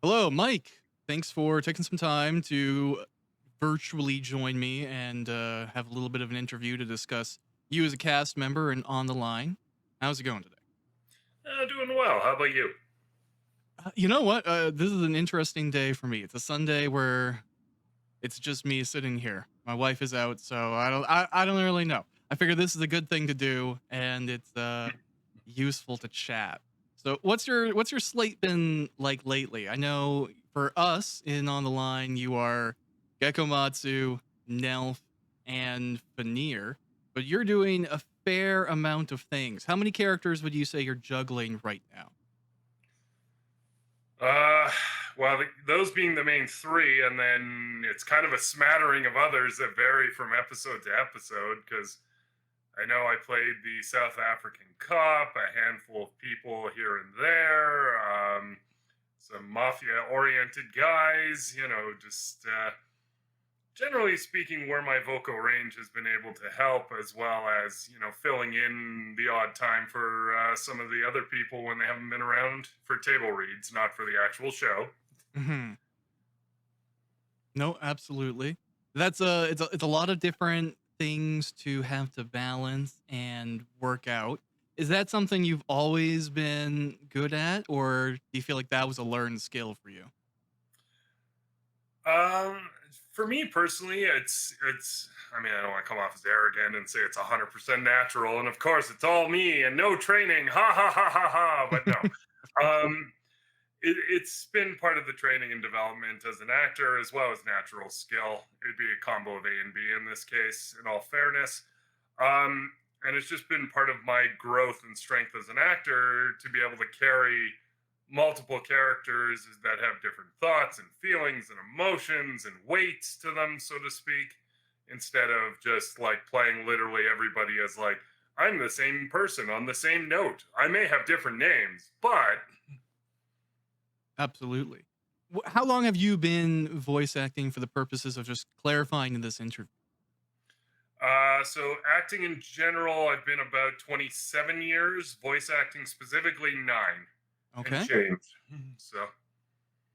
Hello, Mike. Thanks for taking some time to virtually join me and have a little bit of an interview to discuss you as a cast member and on the line. How's it going today? Doing well. How about you? You know what? This is an interesting day for me. It's a Sunday where it's just me sitting here. My wife is out, so I don't really know. I figure this is a good thing to do, and it's useful to chat. So, what's your slate been like lately? I know for us in on the line, you are Gekomatsu, Nelf, and Finir, but you're doing a fair amount of things. How many characters would you say you're juggling right now? Uh, those being the main three, and then it's kind of a smattering of others that vary from episode to episode. Because I know I played the South African Cup, a handful of people here and there, some mafia-oriented guys. Just generally speaking, where my vocal range has been able to help, as well as filling in the odd time for some of the other people when they haven't been around for table reads, not for the actual show. Mhm. No, absolutely. It's a lot of different things to have to balance and work out. Is that something you've always been good at, or do you feel like that was a learned skill for you? Um, for me personally, it's. I mean, I don't want to come off as arrogant and say it's 100% natural, and of course, it's all me and no training. Ha ha ha ha ha! But no. Of course. It's been part of the training and development as an actor as well as natural skill. It'd be a combo of A and B in this case, in all fairness. And it's just been part of my growth and strength as an actor to be able to carry multiple characters that have different thoughts and feelings and emotions and weights to them, so to speak, instead of just like playing literally everybody as like, I'm the same person on the same note. I may have different names, but Absolutely. How long have you been voice acting for the purposes of just clarifying in this interview? so acting in general, I've been about 27 years. Voice acting specifically, nine and Okay. change. So,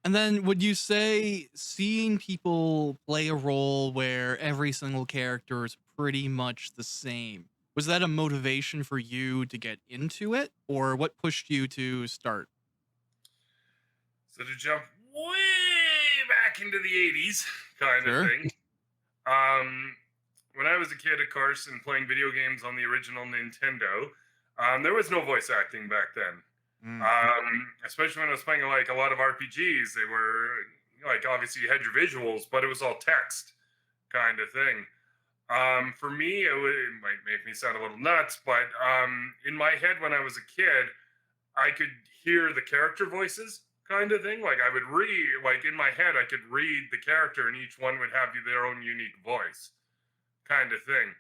And then would you say seeing people play a role where every single character is pretty much the same, was that a motivation for you to get into it, or what pushed you to start? so to jump way back into the 80s, kind of Sure. thing. Um, when I was a kid, of course, and playing video games on the original Nintendo, there was no voice acting back then. Mm, Especially when I was playing like a lot of RPGs, they were like obviously you had your visuals, but it was all text kind of thing. For me, it might make me sound a little nuts, but in my head when I was a kid, I could hear the character voices kind of thing. Like I would read, like in my head, I could read the character, and each one would have their own unique voice kind of thing.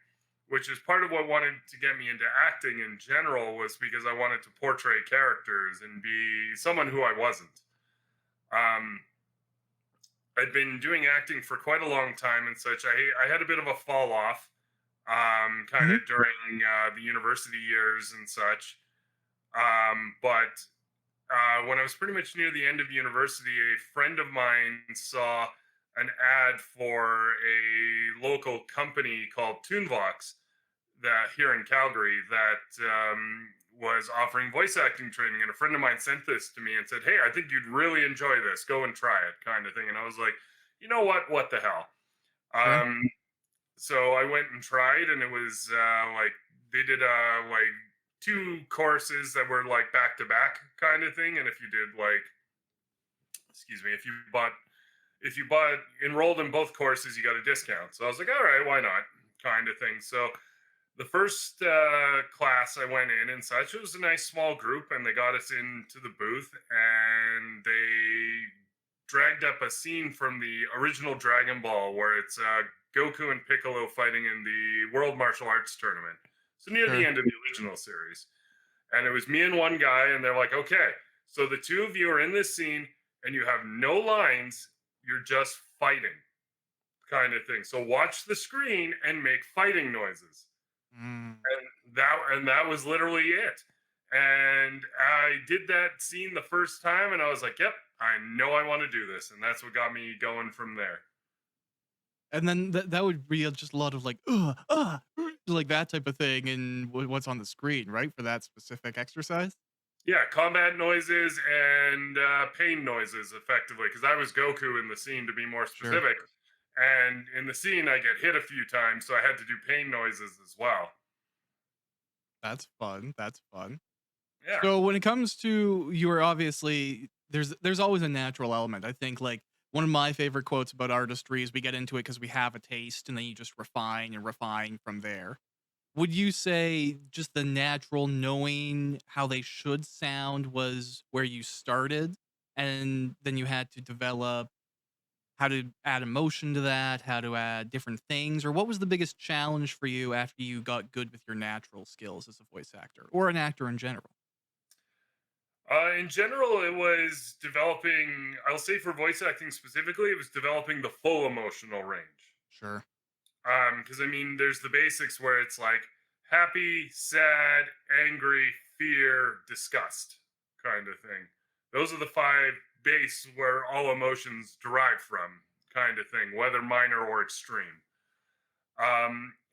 Which is part of what wanted to get me into acting in general was because I wanted to portray characters and be someone who I wasn't. Um, I'd been doing acting for quite a long time and such. I had a bit of a fall off kind mhm, of during the university years and such. But when I was pretty much near the end of university, a friend of mine saw an ad for a local company called Toonvox that here in Calgary that was offering voice acting training. And a friend of mine sent this to me and said, "Hey, I think you'd really enjoy this. Go and try it," kind of thing. And I was like, you know what? What the hell? sure. Um, so I went and tried, and it was like they did like two courses that were like back to back kind of thing. And if you did like, excuse me, if you bought enrolled in both courses, you got a discount. So I was like, all right, why not? Kind of thing. So the first class I went in and such, it was a nice small group, and they got us into the booth, and they dragged up a scene from the original Dragon Ball where it's Goku and Piccolo fighting in the World Martial Arts Tournament. So near the Sure. end of the original series. And it was me and one guy, and they're like, okay, so the two of you are in this scene, and you have no lines, you're just fighting, kind of thing. So watch the screen and make fighting noises, Mm, and that was literally it. And I did that scene the first time, and I was like, "Yep, I know I want to do this, and that's what got me going from there. And then that would be just a lot of like, like that type of thing and what's on the screen, right? For that specific exercise? Yeah, combat noises and pain noises, effectively, because I was Goku in the scene to be more Sure. specific. And in the scene, I get hit a few times, so I had to do pain noises as well. That's fun. That's fun. Yeah. So when it comes to you're obviously there's always a natural element. I think like one of my favorite quotes about artistry is we get into it because we have a taste and then you just refine and refine from there. Would you say just the natural knowing how they should sound was where you started and then you had to develop how to add emotion to that, how to add different things, or what was the biggest challenge for you after you got good with your natural skills as a voice actor or an actor in general? In general, it was developing, I'll say for voice acting specifically, it was developing the full emotional range. Sure. Because I mean, there's the basics where it's like happy, sad, angry, fear, disgust kind of thing. Those are the five base where all emotions derive from, kind of thing, whether minor or extreme.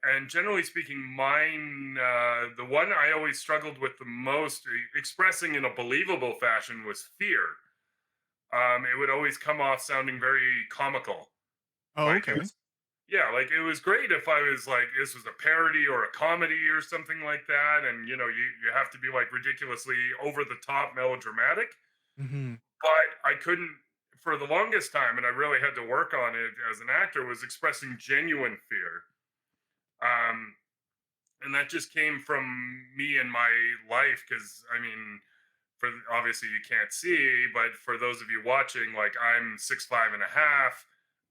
And generally speaking, mine, the one I always struggled with the most, expressing in a believable fashion, was fear. It would always come off sounding very comical. Oh, Like it okay. was, yeah, like it was great if I was like, this was a parody or a comedy or something like that. And, you have to be like ridiculously over the top melodramatic. Mhm. But I couldn't, for the longest time, and I really had to work on it as an actor, was expressing genuine fear. Um, and that just came from me and my life because I mean, for obviously you can't see, but for those of you watching, like I'm 6'5.5",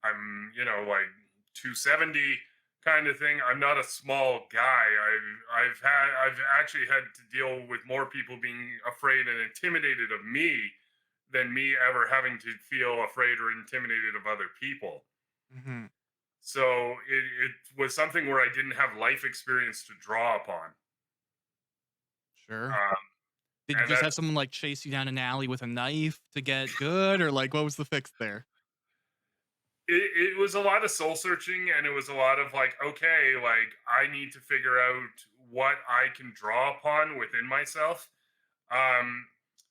I'm like 270 kind of thing. I'm not a small guy. I've actually had to deal with more people being afraid and intimidated of me than me ever having to feel afraid or intimidated of other people. Mhm. So it was something where I didn't have life experience to draw upon. Sure. Um, Did you and just have that's someone, like, chase you down an alley with a knife to get good, or, like, what was the fix there? it was a lot of soul searching, and it was a lot of like, okay, like I need to figure out what I can draw upon within myself. Um,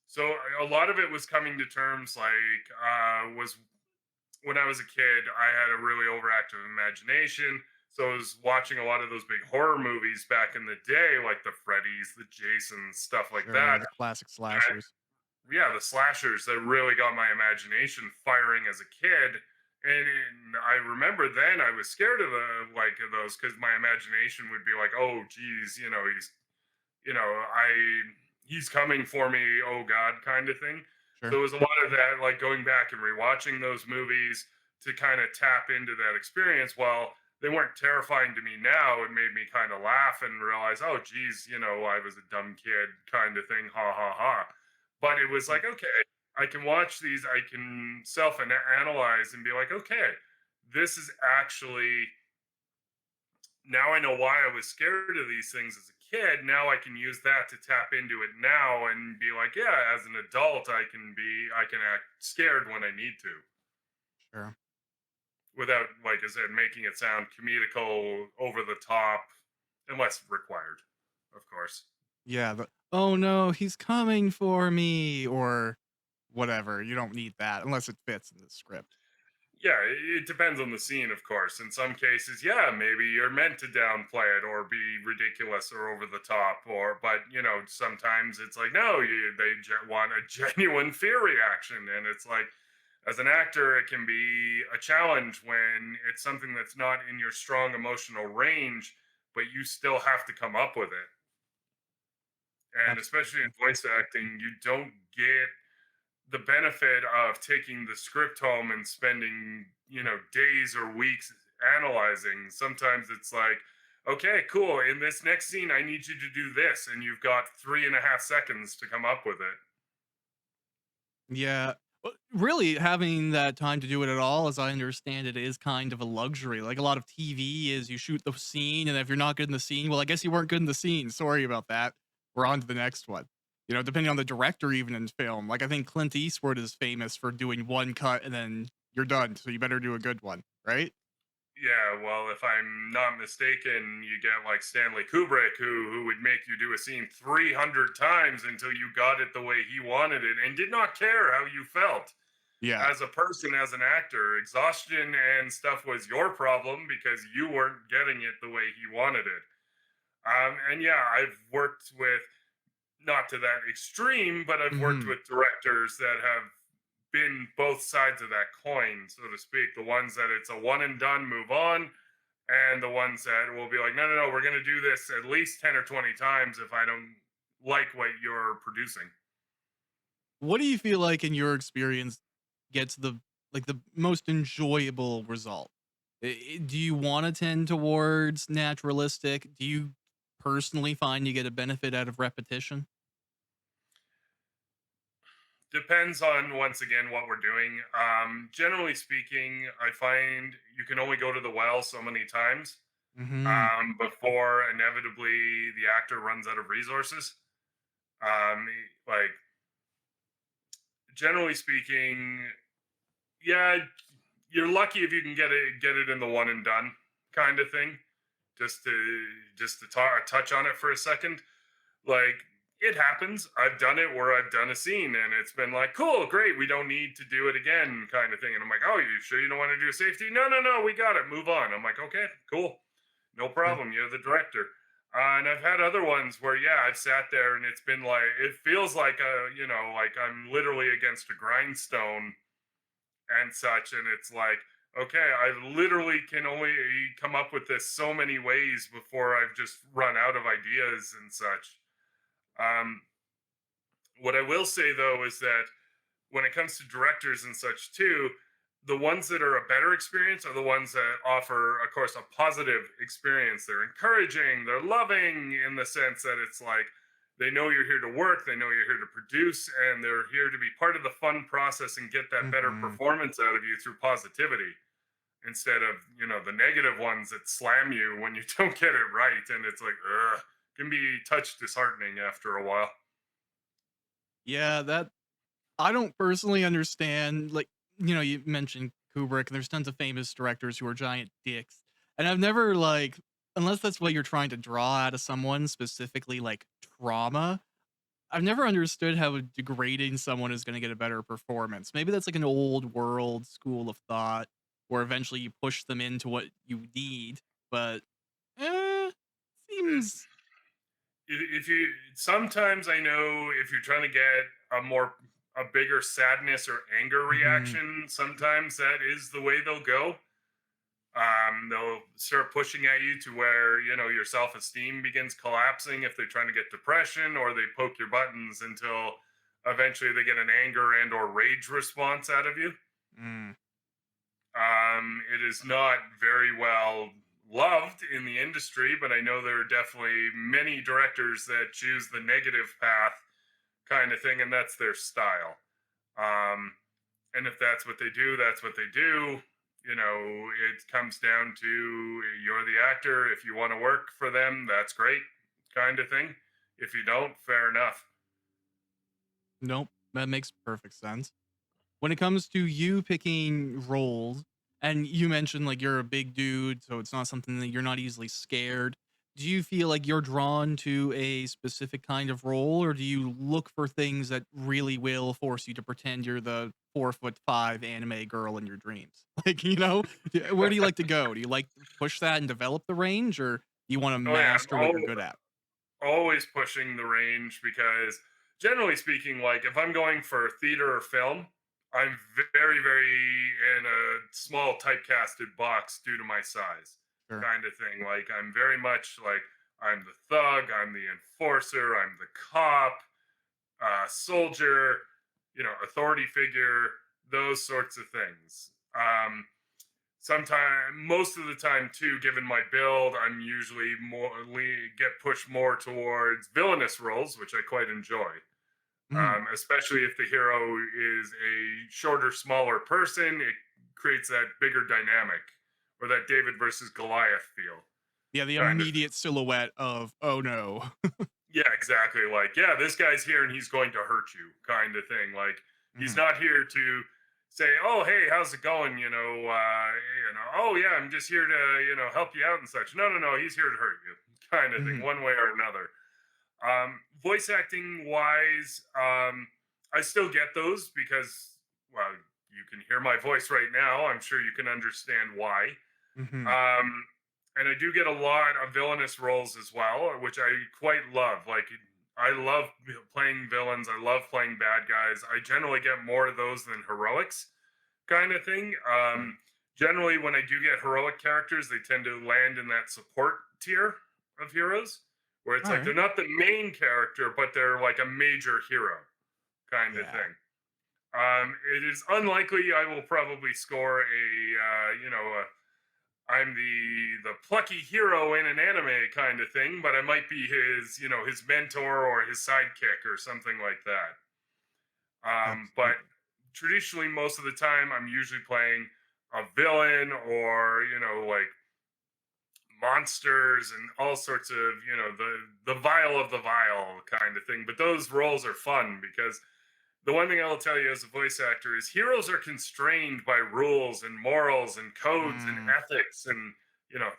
so a lot of it was coming to terms like was when I was a kid, I had a really overactive imagination. So I was watching a lot of those big horror movies back in the day, like the Freddy's, the Jasons, stuff like Sure, that. the classic slashers. Yeah, the slashers that really got my imagination firing as a kid. And I remember then I was scared of of those because my imagination would be like, oh, geez, I he's coming for me, oh God, kind of thing. So Sure. it was a lot of that, like going back and rewatching those movies to kind of tap into that experience. While they weren't terrifying to me now, it made me kind of laugh and realize, oh, geez, I was a dumb kid, kind of thing, ha ha ha. But it was Mm, like, okay, I can watch these, I can self analyze and be like, okay, this is actually now I know why I was scared of these things as a kid. Now I can use that to tap into it now and be like, yeah, as an adult, I can act scared when I need to sure. without, like I said, making it sound comedical, over the top, unless required, of course. Yeah, the, "Oh, no, he's coming for me," or whatever, you don't need that unless it fits in the script. Yeah, it depends on the scene, of course. In some cases, yeah, maybe you're meant to downplay it or be ridiculous or over the top, but sometimes it's like no, want a genuine fear reaction, and it's like as an actor, it can be a challenge when it's something that's not in your strong emotional range, but you still have to come up with it. And especially in Absolutely. voice acting, you don't get the benefit of taking the script home and spending days or weeks analyzing. Sometimes it's like, okay, cool, in this next scene I need you to do this, and you've got 3.5 seconds to come up with it. Yeah. Really, having that time to do it at all, as I understand it, is kind of a luxury. Like, a lot of TV is you shoot the scene, and if you're not good in the scene, well, I guess you weren't good in the scene. Sorry about that. We're on to the next one. You know, depending on the director, even in film. Like I think Clint Eastwood is famous for doing one cut and then you're done. So you better do a good one, right? Yeah, well, if I'm not mistaken, you get like Stanley Kubrick, who would make you do a scene 300 times until you got it the way he wanted it, and did not care how you felt Yeah. as a person, as an actor. Exhaustion and stuff was your problem because you weren't getting it the way he wanted it. And yeah, I've worked with, not to that extreme, but I've worked Hmm. with directors that have been both sides of that coin, so to speak. The ones that it's a one and done, move on, and the ones that will be like, no, no, no, we're going to do this at least 10 or 20 times if I don't like what you're producing. What do you feel like in your experience gets the most enjoyable result? Do you want to tend towards naturalistic? Do you personally find you get a benefit out of repetition? Depends on, once again, what we're doing. Generally speaking, I find you can only go to the well so many times Mhm. before inevitably the actor runs out of resources. Like, generally speaking, yeah, you're lucky if you can get it in the one and done kind of thing. Just to touch on it for a second, like, it happens. I've done it where I've done a scene and it's been like, cool, great, we don't need to do it again, kind of thing. And I'm like, oh, you sure you don't want to do safety? No, no, no, we got it. Move on. I'm like, okay, cool, no Sure. problem. You're the director. And I've had other ones where, yeah, I've sat there and it's been like, it feels like like I'm literally against a grindstone and such. And it's like, okay, I literally can only come up with this so many ways before I've just run out of ideas and such. Um, what I will say though is that when it comes to directors and such too, the ones that are a better experience are the ones that offer, of course, a positive experience. They're encouraging, they're loving in the sense that it's like they know you're here to work, they know you're here to produce, and they're here to be part of the fun process and get that better Mhm. performance out of you through positivity instead of, the negative ones that slam you when you don't get it right. And it's like, ugh, can be touch disheartening after a while. Yeah, that I don't personally understand, like, you mentioned Kubrick, and there's tons of famous directors who are giant dicks, and I've never, like unless that's what you're trying to draw out of someone, specifically, like, trauma, I've never understood how degrading someone is gonna get a better performance. Maybe that's, like, an old world school of thought where eventually you push them into what you need, but, eh, It's seems if you sometimes, I know if you're trying to get a bigger sadness or anger mhm, reaction, sometimes that is the way they'll go. They'll start pushing at you to where your self-esteem begins collapsing if they're trying to get depression, or they poke your buttons until eventually they get an anger and or rage response out of you. mm. It is not very well loved in the industry, but I know there are definitely many directors that choose the negative path kind of thing, and that's their style. Um, and if that's what they do, that's what they do. It comes down to you're the actor. If you want to work for them, that's great, kind of thing. If you don't, fair enough. Nope, that makes perfect sense. When it comes to you picking roles, and you mentioned like you're a big dude, so it's not something that you're not easily scared. Do you feel like you're drawn to a specific kind of role, or do you look for things that really will force you to pretend you're the 4'5" anime girl in your dreams? Like, where do you like to go? Do you like to push that and develop the range, or do you want to Oh yeah, master what you're good at? always pushing the range because generally speaking, like if I'm going for theater or film, I'm very, very in a small typecasted box due to my size, Sure. kind of thing. Like I'm very much like I'm the thug, I'm the enforcer, I'm the cop, soldier, authority figure, those sorts of things. Sometimes, most of the time too, given my build, I'm usually get pushed more towards villainous roles, which I quite enjoy. Mhm. Especially if the hero is a shorter, smaller person, it creates that bigger dynamic, or that David versus Goliath feel, Yeah, the kind of. immediate silhouette of, oh no. Yeah, exactly. Like, yeah, this guy's here and he's going to hurt you, kind of thing. Like, he's Mhm. not here to say, "Oh, hey, how's it going?" "Oh, yeah, I'm just here to, help you out and such." No, no, no, he's here to hurt you, kind of thing, Mhm. one way or another. Voice acting wise, I still get those because, well, you can hear my voice right now. I'm sure you can understand why. Mhm. Um, and I do get a lot of villainous roles as well, which I quite love. Like, I love playing villains. I love playing bad guys. I generally get more of those than heroics, kind of thing. Mm. Generally, when I do get heroic characters, they tend to land in that support tier of heroes, where it's like Alright. they're not the main character, but they're like a major hero, kind of Yeah. thing. It is unlikely I will probably score I'm the plucky hero in an anime kind of thing, but I might be his, his mentor or his sidekick or something like that. But Absolutely. traditionally, most of the time, I'm usually playing a villain or like monsters and all sorts of the vile of the vile kind of thing. But those roles are fun because the one thing I will tell you as a voice actor is heroes are constrained by rules and morals and codes and Mm. ethics and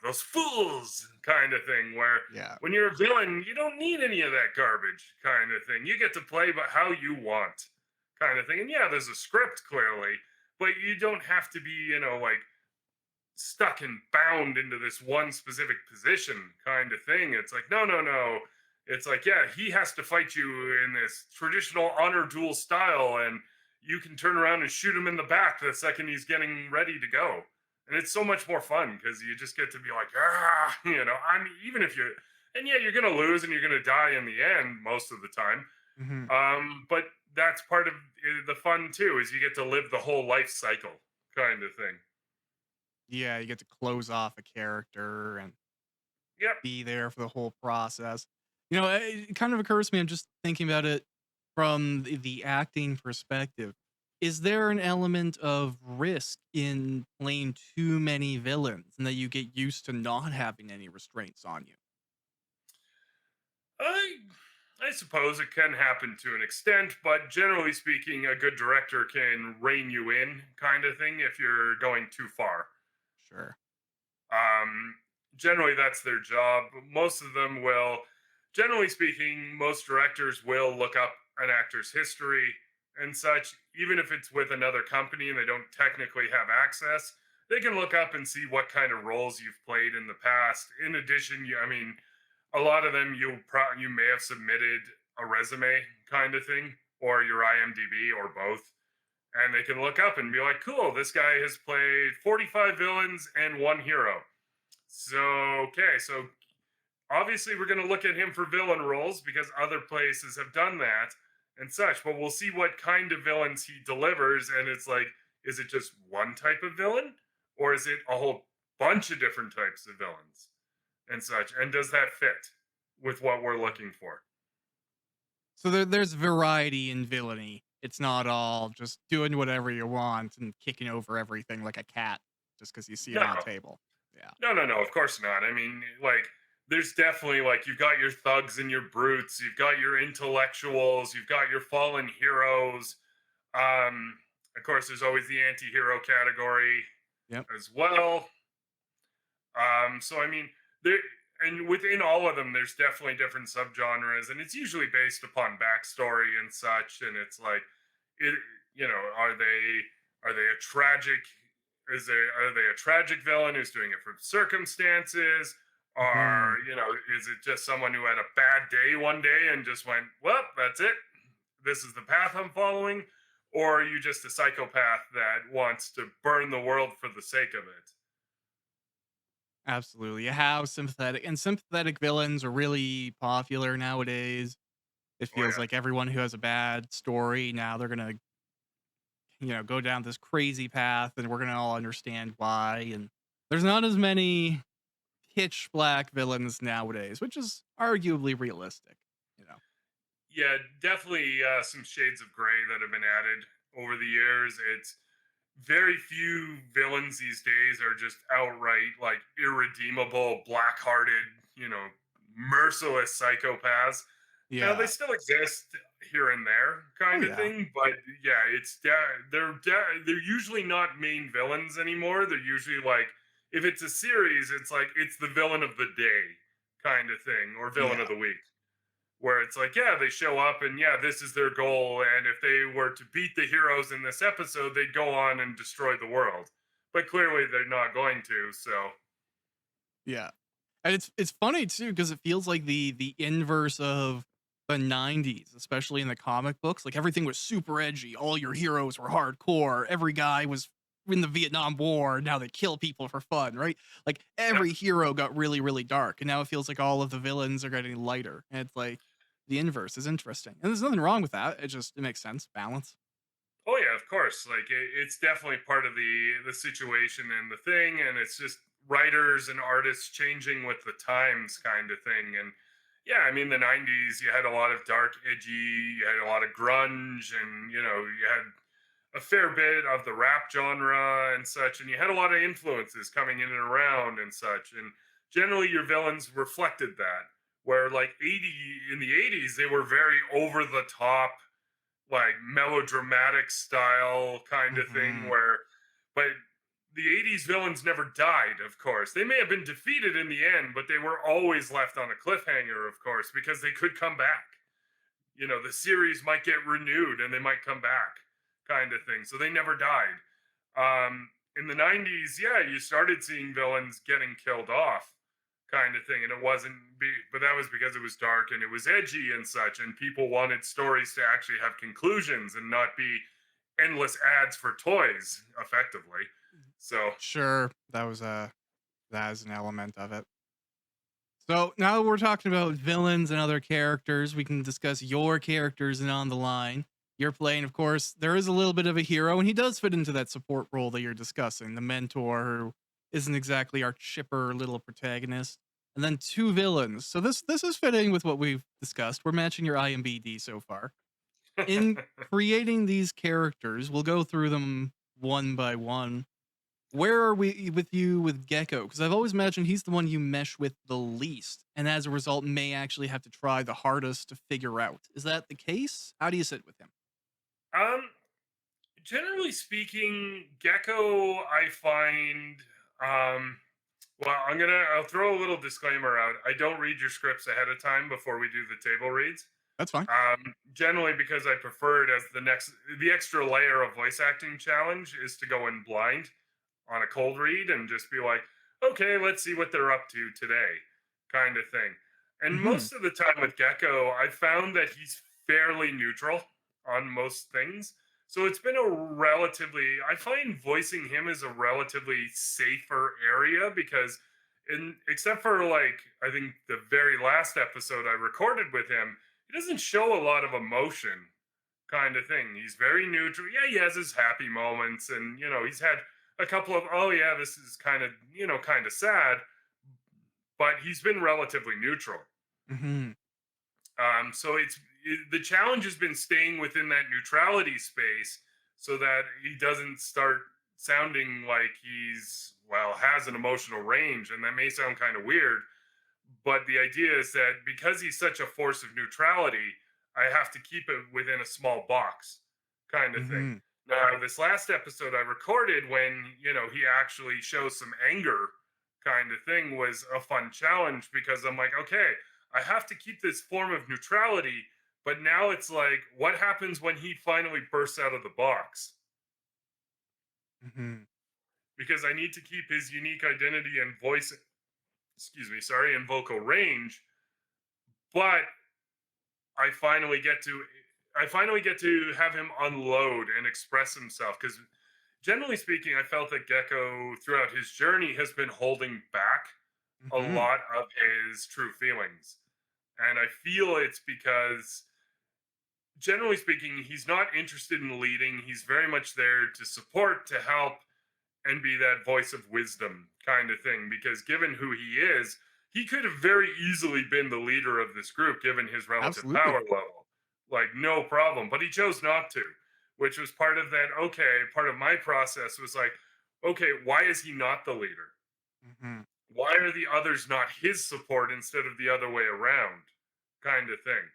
those fools kind of thing where Yeah. when you're a villain you don't need any of that garbage kind of thing. You get to play but how you want kind of thing. And yeah, there's a script clearly, but you don't have to be, like stuck and bound into this one specific position kind of thing. It's like, no, no, no. It's like, yeah, he has to fight you in this traditional honor duel style, and you can turn around and shoot him in the back the second he's getting ready to go. And it's so much more fun because you just get to be like, ah, I mean, even if you, and yeah, you're going to lose and you're going to die in the end most of the time. Mhm. But that's part of the fun too, is you get to live the whole life cycle kind of thing. Yeah, you get to close off a character and Yep. be there for the whole process. It kind of occurs to me, I'm just thinking about it from the acting perspective. Is there an element of risk in playing too many villains and that you get used to not having any restraints on you? I I suppose it can happen to an extent, but generally speaking, a good director can rein you in, kind of thing, if you're going too far. Sure. Um, Generally, that's their job. Most of them will, generally speaking, most directors will look up an actor's history and such, even if it's with another company and they don't technically have access. They can look up and see what kind of roles you've played in the past. In addition, I mean, a lot of them you may have submitted a resume kind of thing or your IMDb or both, and they can look up and be like, "Cool, this guy has played 45 villains and one hero." So okay, so obviously we're going to look at him for villain roles because other places have done that and such, but we'll see what kind of villains he delivers, and it's like, is it just one type of villain or is it a whole bunch of different types of villains and such, and does that fit with what we're looking for? So there's variety in villainy. It's not all just doing whatever you want and kicking over everything like a cat just because you see it No, on a table. Yeah. no, no, no, of course not. I mean, like, there's definitely like you've got your thugs and your brutes, you've got your intellectuals, you've got your fallen heroes. Um, of course, there's always the anti-hero category Yep. as well. So I mean, there and within all of them, there's definitely different subgenres, and it's usually based upon backstory and such. And it's like, it, are they a tragic? Are they a tragic villain who's doing it from circumstances? Mhm. Or is it just someone who had a bad day one day and just went, well, that's it. This is the path I'm following. Or are you just a psychopath that wants to burn the world for the sake of it? Absolutely. How sympathetic villains are really popular nowadays. It Oh feels yeah. like everyone who has a bad story now they're gonna, go down this crazy path and we're gonna all understand why. And there's not as many pitch black villains nowadays, which is arguably realistic, you know. Yeah, definitely some shades of gray that have been added over the years. It's very few villains these days are just outright like irredeemable, black-hearted, merciless psychopaths. Now they Yeah. still exist here and there, Oh kind of yeah. thing, but yeah, they're usually not main villains anymore. They're usually like, if it's a series, it's like it's the villain of the day kind of thing, or villain of Yeah. the week, where it's like, yeah, they show up and yeah, this is their goal, and if they were to beat the heroes in this episode, they'd go on and destroy the world. But clearly, they're not going to. So Yeah. And it's funny too because it feels like the inverse of the 90s, especially in the comic books. Like everything was super edgy. All your heroes were hardcore. Every guy was in the Vietnam War. Now they kill people for fun, right? Like yeah. every hero got really, really dark. And now it feels like all of the villains are getting lighter. And it's like the inverse is interesting. And there's nothing wrong with that. It makes sense. Balance. Oh yeah, of course. Like it's definitely part of the situation and the thing, and it's just writers and artists changing with the times, kind of thing. And yeah, I mean, the '90s, you had a lot of dark, edgy, you had a lot of grunge, and you had a fair bit of the rap genre and such, and you had a lot of influences coming in and around and such. And generally, your villains reflected that. Where like 80 in the '80s, they were very over the top, like melodramatic style kind of thing, Hmm. where but the '80s villains never died, of course. They may have been defeated in the end, but they were always left on a cliffhanger, of course, because they could come back. The series might get renewed and they might come back, kind of thing. So they never died. In the '90s, yeah, you started seeing villains getting killed off, kind of thing, and it wasn't but that was because it was dark and it was edgy and such, and people wanted stories to actually have conclusions and not be endless ads for toys, effectively. So Sure. That is an element of it. So now that we're talking about villains and other characters, we can discuss your characters and on the line. You're playing, of course, there is a little bit of a hero, and he does fit into that support role that you're discussing, the mentor who isn't exactly our chipper little protagonist. And then two villains. So this is fitting with what we've discussed. We're matching your IMBD so far. In creating these characters, we'll go through them one by one. Where are we with you with Gecko? Because I've always imagined he's the one you mesh with the least, and as a result, may actually have to try the hardest to figure out. Is that the case? How do you sit with him? um generally speaking, Gecko, I find, um well, I'll throw a little disclaimer out. I don't read your scripts ahead of time before we do the table reads. That's fine. Generally, because I prefer it as the extra layer of voice acting challenge is to go in blind on a cold read and just be like, okay, let's see what they're up to today, kind of thing. And Hmm. most of the time with Gecko, I found that he's fairly neutral on most things. So it's been I find voicing him is a relatively safer area because, except for like, I think the very last episode I recorded with him, he doesn't show a lot of emotion, kind of thing. He's very neutral. Yeah, he has his happy moments, and he's had a couple of, oh yeah, this is kind of kind of sad, but he's been relatively neutral. Hmm. So the challenge has been staying within that neutrality space so that he doesn't start sounding like he's, well, has an emotional range, and that may sound kind of weird, but the idea is that because he's such a force of neutrality, I have to keep it within a small box, kind of thing. Hmm. Now, this last episode I recorded when, he actually shows some anger, kind of thing, was a fun challenge because I'm like, okay, I have to keep this form of neutrality, but now it's like, what happens when he finally bursts out of the box? Hmm. Because I need to keep his unique identity and voice, excuse me, sorry, and vocal range, but I finally get to I finally get to have him unload and express himself because generally speaking, I felt that Gecko throughout his journey has been holding back a Hmm. lot of his true feelings. And I feel it's because generally speaking, he's not interested in leading. He's very much there to support, to help, and be that voice of wisdom kind of thing. Because given who he is, he could have very easily been the leader of this group given his relative Absolutely. power level. Like, no problem. But he chose not to, which was part of that. Okay, part of my process was like, okay, why is he not the leader? Hmm. Why are the others not his support instead of the other way around? Kind of thing.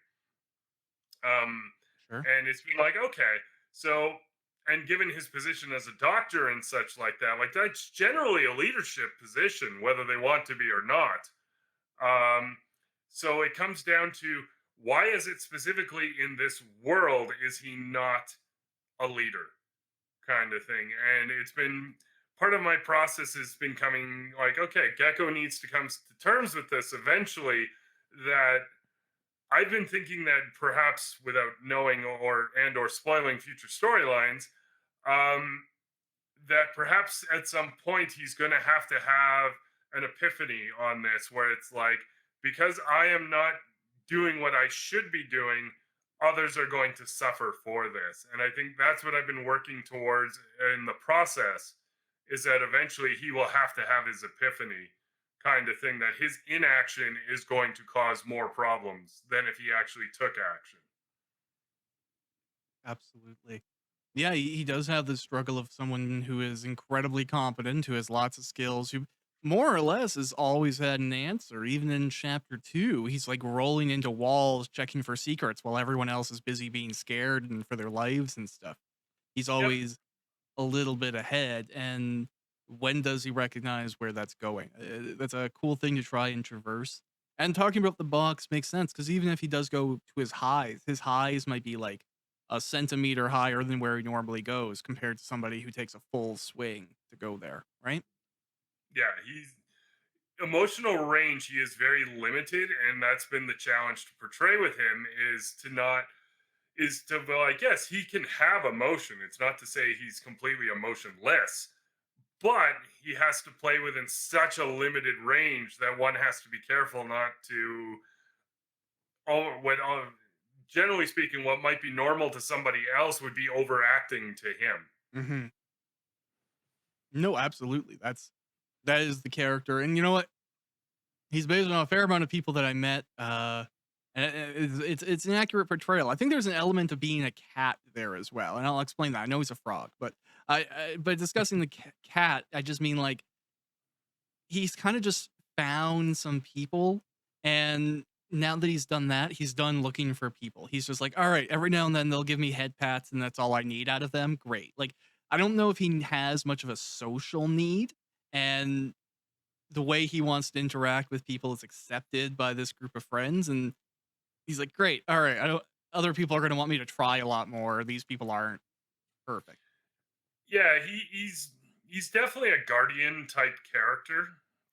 Um, Sure. and it's been like, okay, so, and given his position as a doctor and such like that's generally a leadership position, whether they want to be or not. Um, so it comes down to, why is it specifically in this world is he not a leader, kind of thing? And it's been part of my process has been coming like, okay, Gecko needs to come to terms with this eventually. That I've been thinking that perhaps without knowing or spoiling future storylines, um, that perhaps at some point he's going to have an epiphany on this, where it's like, because I am not doing what I should be doing, others are going to suffer for this. And I think that's what I've been working towards in the process, is that eventually he will have to have his epiphany, kind of thing, that his inaction is going to cause more problems than if he actually took action. Absolutely. Yeah, he does have the struggle of someone who is incredibly competent, who has lots of skills, who more or less has always had an answer. Even in chapter 2, he's like rolling into walls checking for secrets while everyone else is busy being scared and for their lives and stuff. He's Yep. always a little bit ahead. And when does he recognize where that's going? That's a cool thing to try and traverse. And talking about the box makes sense because even if he does go to his highs might be like a centimeter higher than where he normally goes compared to somebody who takes a full swing to go there, right? Yeah, he's emotional range, he is very limited, and that's been the challenge to portray with him, is to not is to be like, yes, he can have emotion. It's not to say he's completely emotionless, but he has to play within such a limited range that one has to be careful not to, generally speaking, what might be normal to somebody else would be overacting to him. Hmm. No, absolutely. That is the character. And you know what? He's based on a fair amount of people that I met, and it's an accurate portrayal. I think there's an element of being a cat there as well, and I'll explain that. I know he's a frog, but but discussing the cat, I just mean like he's kind of just found some people, and now that he's done that, he's done looking for people. He's just like, all right, every now and then they'll give me head pats, and that's all I need out of them. Great. Like I don't know if he has much of a social need, and the way he wants to interact with people is accepted by this group of friends, and he's like, great, all right, I don't, other people are going to want me to try a lot more. These people aren't perfect. Yeah, he's definitely a guardian type character,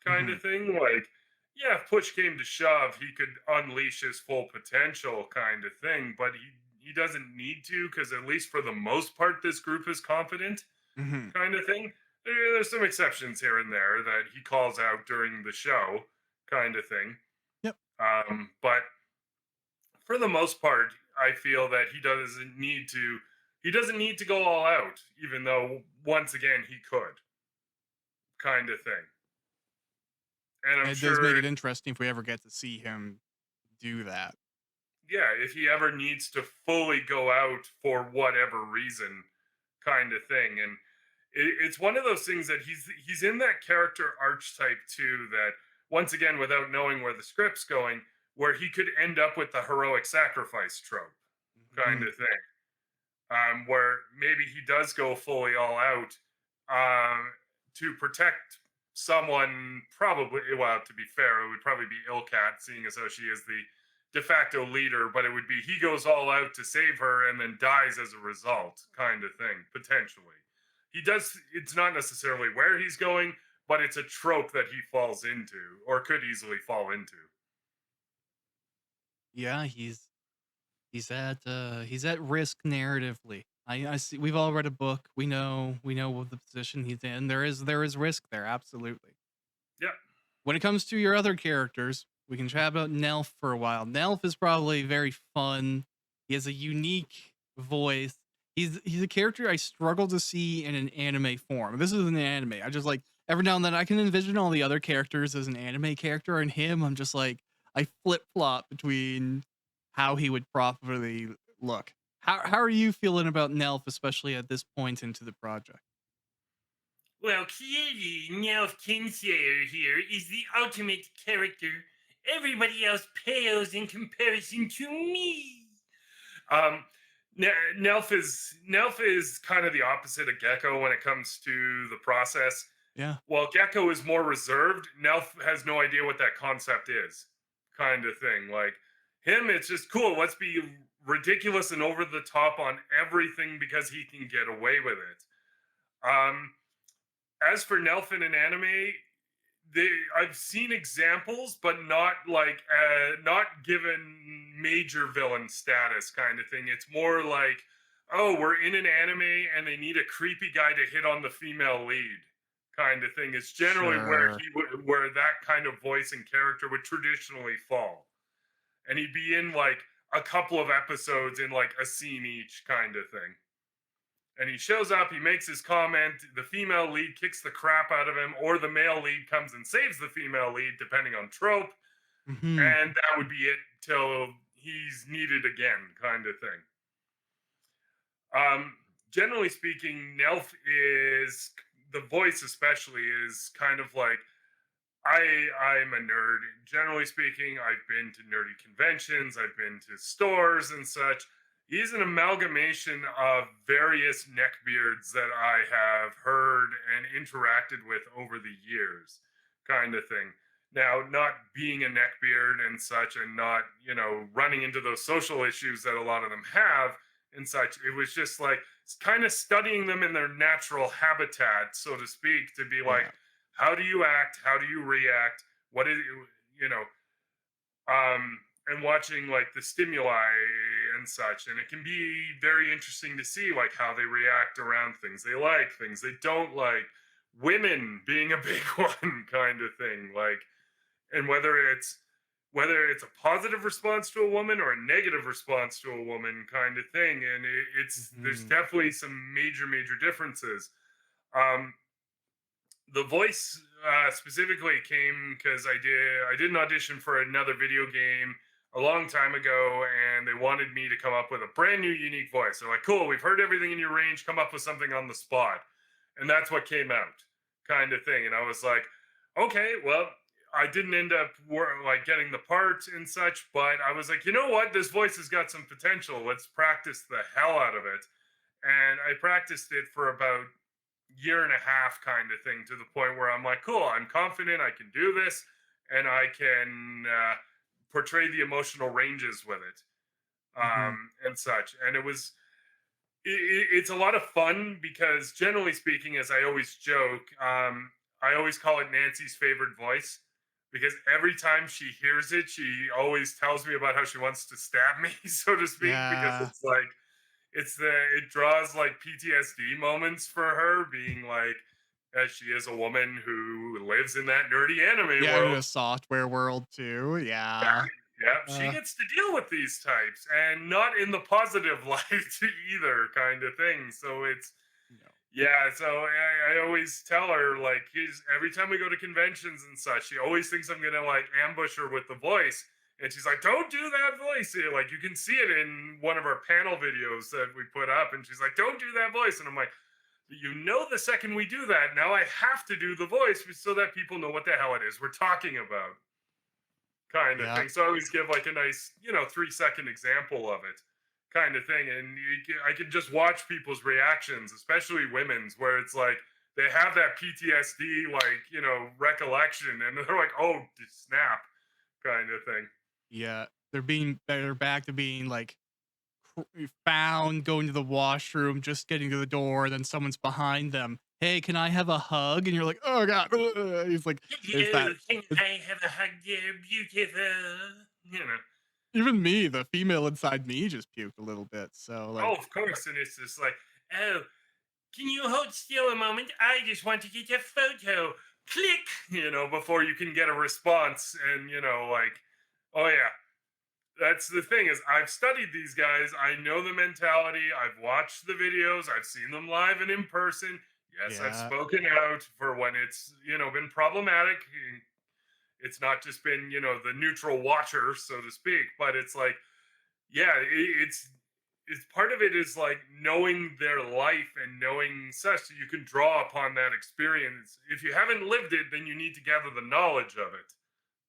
kind Hmm. of thing. Like, yeah, if push came to shove, he could unleash his full potential, kind of thing. But he doesn't need to, because at least for the most part, this group is confident, Hmm. kind of thing. There's some exceptions here and there that he calls out during the show, kind of thing. Yep. But for the most part, I feel that he doesn't need to go all out, even though once again he could, kind of thing. And I'm It does make sure, it interesting if we ever get to see him do that. yeah, if he ever needs to fully go out for whatever reason, kind of thing. And it's one of those things that he's in that character archetype too. That once again, without knowing where the script's going, where he could end up with the heroic sacrifice trope, kind Mhm. of thing. Where maybe he does go fully all out, um, to protect someone. Probably, well, to be fair, it would probably be Ilkat, seeing as though she is the de facto leader. But it would be he goes all out to save her and then dies as a result, kind of thing. Potentially, he does. It's not necessarily where he's going, but it's a trope that he falls into or could easily fall into. Yeah, he's at risk narratively. I see. We've all read a book. We know what the position he's in. There is risk there. Absolutely. Yeah, When it comes to your other characters, we can chat about Nelf for a while. Nelf is probably very fun. He has a unique voice. He's a character I struggle to see in an anime form. This is an anime. I just like every now and then I can envision all the other characters as an anime character, and him, I'm just like I flip flop between how he would properly look. How are you feeling about Nelf, especially at this point into the project? Well, clearly, Nelf Kinslayer here is the ultimate character. Everybody else pales in comparison to me. Um, Nelf is kind of the opposite of Gecko when it comes to the process. Yeah. While Gecko is more reserved, Nelf has no idea what that concept is, kind of thing. Like him, it's just cool. Let's be ridiculous and over the top on everything because he can get away with it. As for Nelf in an anime, I've seen examples, but not given major villain status kind of thing. It's more like, oh, we're in an anime and they need a creepy guy to hit on the female lead kind of thing. It's generally where Sure. where that kind of voice and character would traditionally fall, and he'd be in like a couple of episodes in like a scene each kind of thing. And he shows up, he makes his comment, the female lead kicks the crap out of him, or the male lead comes and saves the female lead, depending on trope, Hmm. and that would be it till he's needed again, kind of thing. Um, Generally speaking, Nelf is the voice, especially, is kind of like I'm a nerd. Generally speaking, I've been to nerdy conventions, I've been to stores and such. He's an amalgamation of various neckbeards that I have heard and interacted with over the years, kind of thing. Now, not being a neckbeard and such, and not, running into those social issues that a lot of them have and such, it was just like kind of studying them in their natural habitat, so to speak, to be like, Yeah. how do you act? How do you react? What is you know? And watching like the stimuli and such, and it can be very interesting to see like how they react around things they like, things they don't like, women being a big one, kind of thing. Like, and whether it's a positive response to a woman or a negative response to a woman, kind of thing. And it's there's Hmm. definitely some major differences. Um, the voice specifically came because I did an audition for another video game a long time ago, and they wanted me to come up with a brand new unique voice. They're like, cool, we've heard everything in your range, come up with something on the spot. And that's what came out, kind of thing. And I was like, okay, well, I didn't end up like getting the part and such, but I was like, you know what, this voice has got some potential, let's practice the hell out of it. And I practiced it for about year and a half, kind of thing, to the point where I'm like, cool, I'm confident I can do this, and I can portray the emotional ranges with it, Hmm. and such. And it's a lot of fun because, generally speaking, as I always joke, I always call it Nancy's favorite voice because every time she hears it, she always tells me about how she wants to stab me, so to speak, because Yeah. it's like it draws like PTSD moments for her, being like, as she is a woman who lives in that nerdy anime Yeah. In world. a software world too. Yeah, Yeah. yeah, she Uh, gets to deal with these types, and not in the positive light either, kind of thing. So it's no. yeah. So I always tell her like, every time we go to conventions and such, she always thinks I'm gonna like ambush her with the voice. And she's like, "Don't do that voice." Like, you can see it in one of our panel videos that we put up. And she's like, "Don't do that voice." And I'm like, the second we do that, now I have to do the voice so that people know what the hell it is we're talking about, kind of Yeah. thing. So I always give like a nice, 3-second example of it, kind of thing. And I can just watch people's reactions, especially women's, where it's like they have that PTSD, like, recollection, and they're like, oh, snap, kind of thing. Yeah. They're back to being like found going to the washroom, just getting to the door, then someone's behind them. Hey, can I have a hug? And you're like, oh god. He's like, there's that. Hello, can I have a hug, dear beautiful? You know. Even me, the female inside me just puked a little bit. So Oh, like, of course. And it's just like, Oh, can you hold still a moment? I just want to get a photo. Click. before you can get a response. And, like, oh, yeah. That's the thing, is I've studied these guys. I know the mentality. I've watched the videos. I've seen them live and in person. Yes, I've yeah, spoken out for when it's, been problematic. It's not just been, the neutral watcher, so to speak, but it's like, yeah, it's part of it is like knowing their life and knowing such that you can draw upon that experience. If you haven't lived it, then you need to gather the knowledge of it,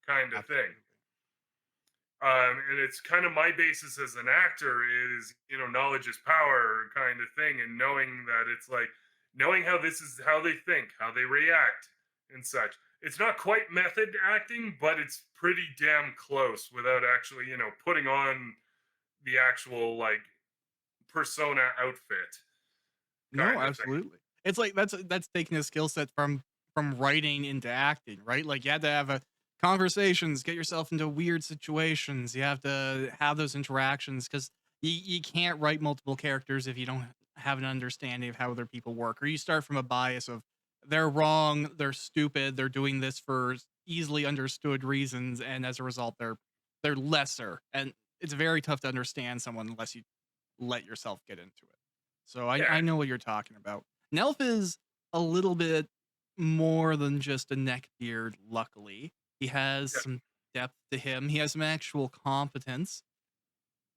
kind of thing. absolutely. And it's kind of my basis as an actor is, knowledge is power kind of thing, and knowing that it's like knowing how this is how they think, how they react, and such. It's not quite method acting, but it's pretty damn close without actually, putting on the actual like persona outfit No, kind of thing. absolutely. It's like that's taking a skill set from writing into acting, right? Like you have to have a conversations, get yourself into weird situations. You have to have those interactions because you can't write multiple characters if you don't have an understanding of how other people work, or you start from a bias of they're wrong, they're stupid, they're doing this for easily understood reasons, and as a result, they're lesser. And it's very tough to understand someone unless you let yourself get into it. So Yeah, I know what you're talking about. Nelf is a little bit more than just a neckbeard, luckily. He has yeah. some depth to him. He has some actual competence.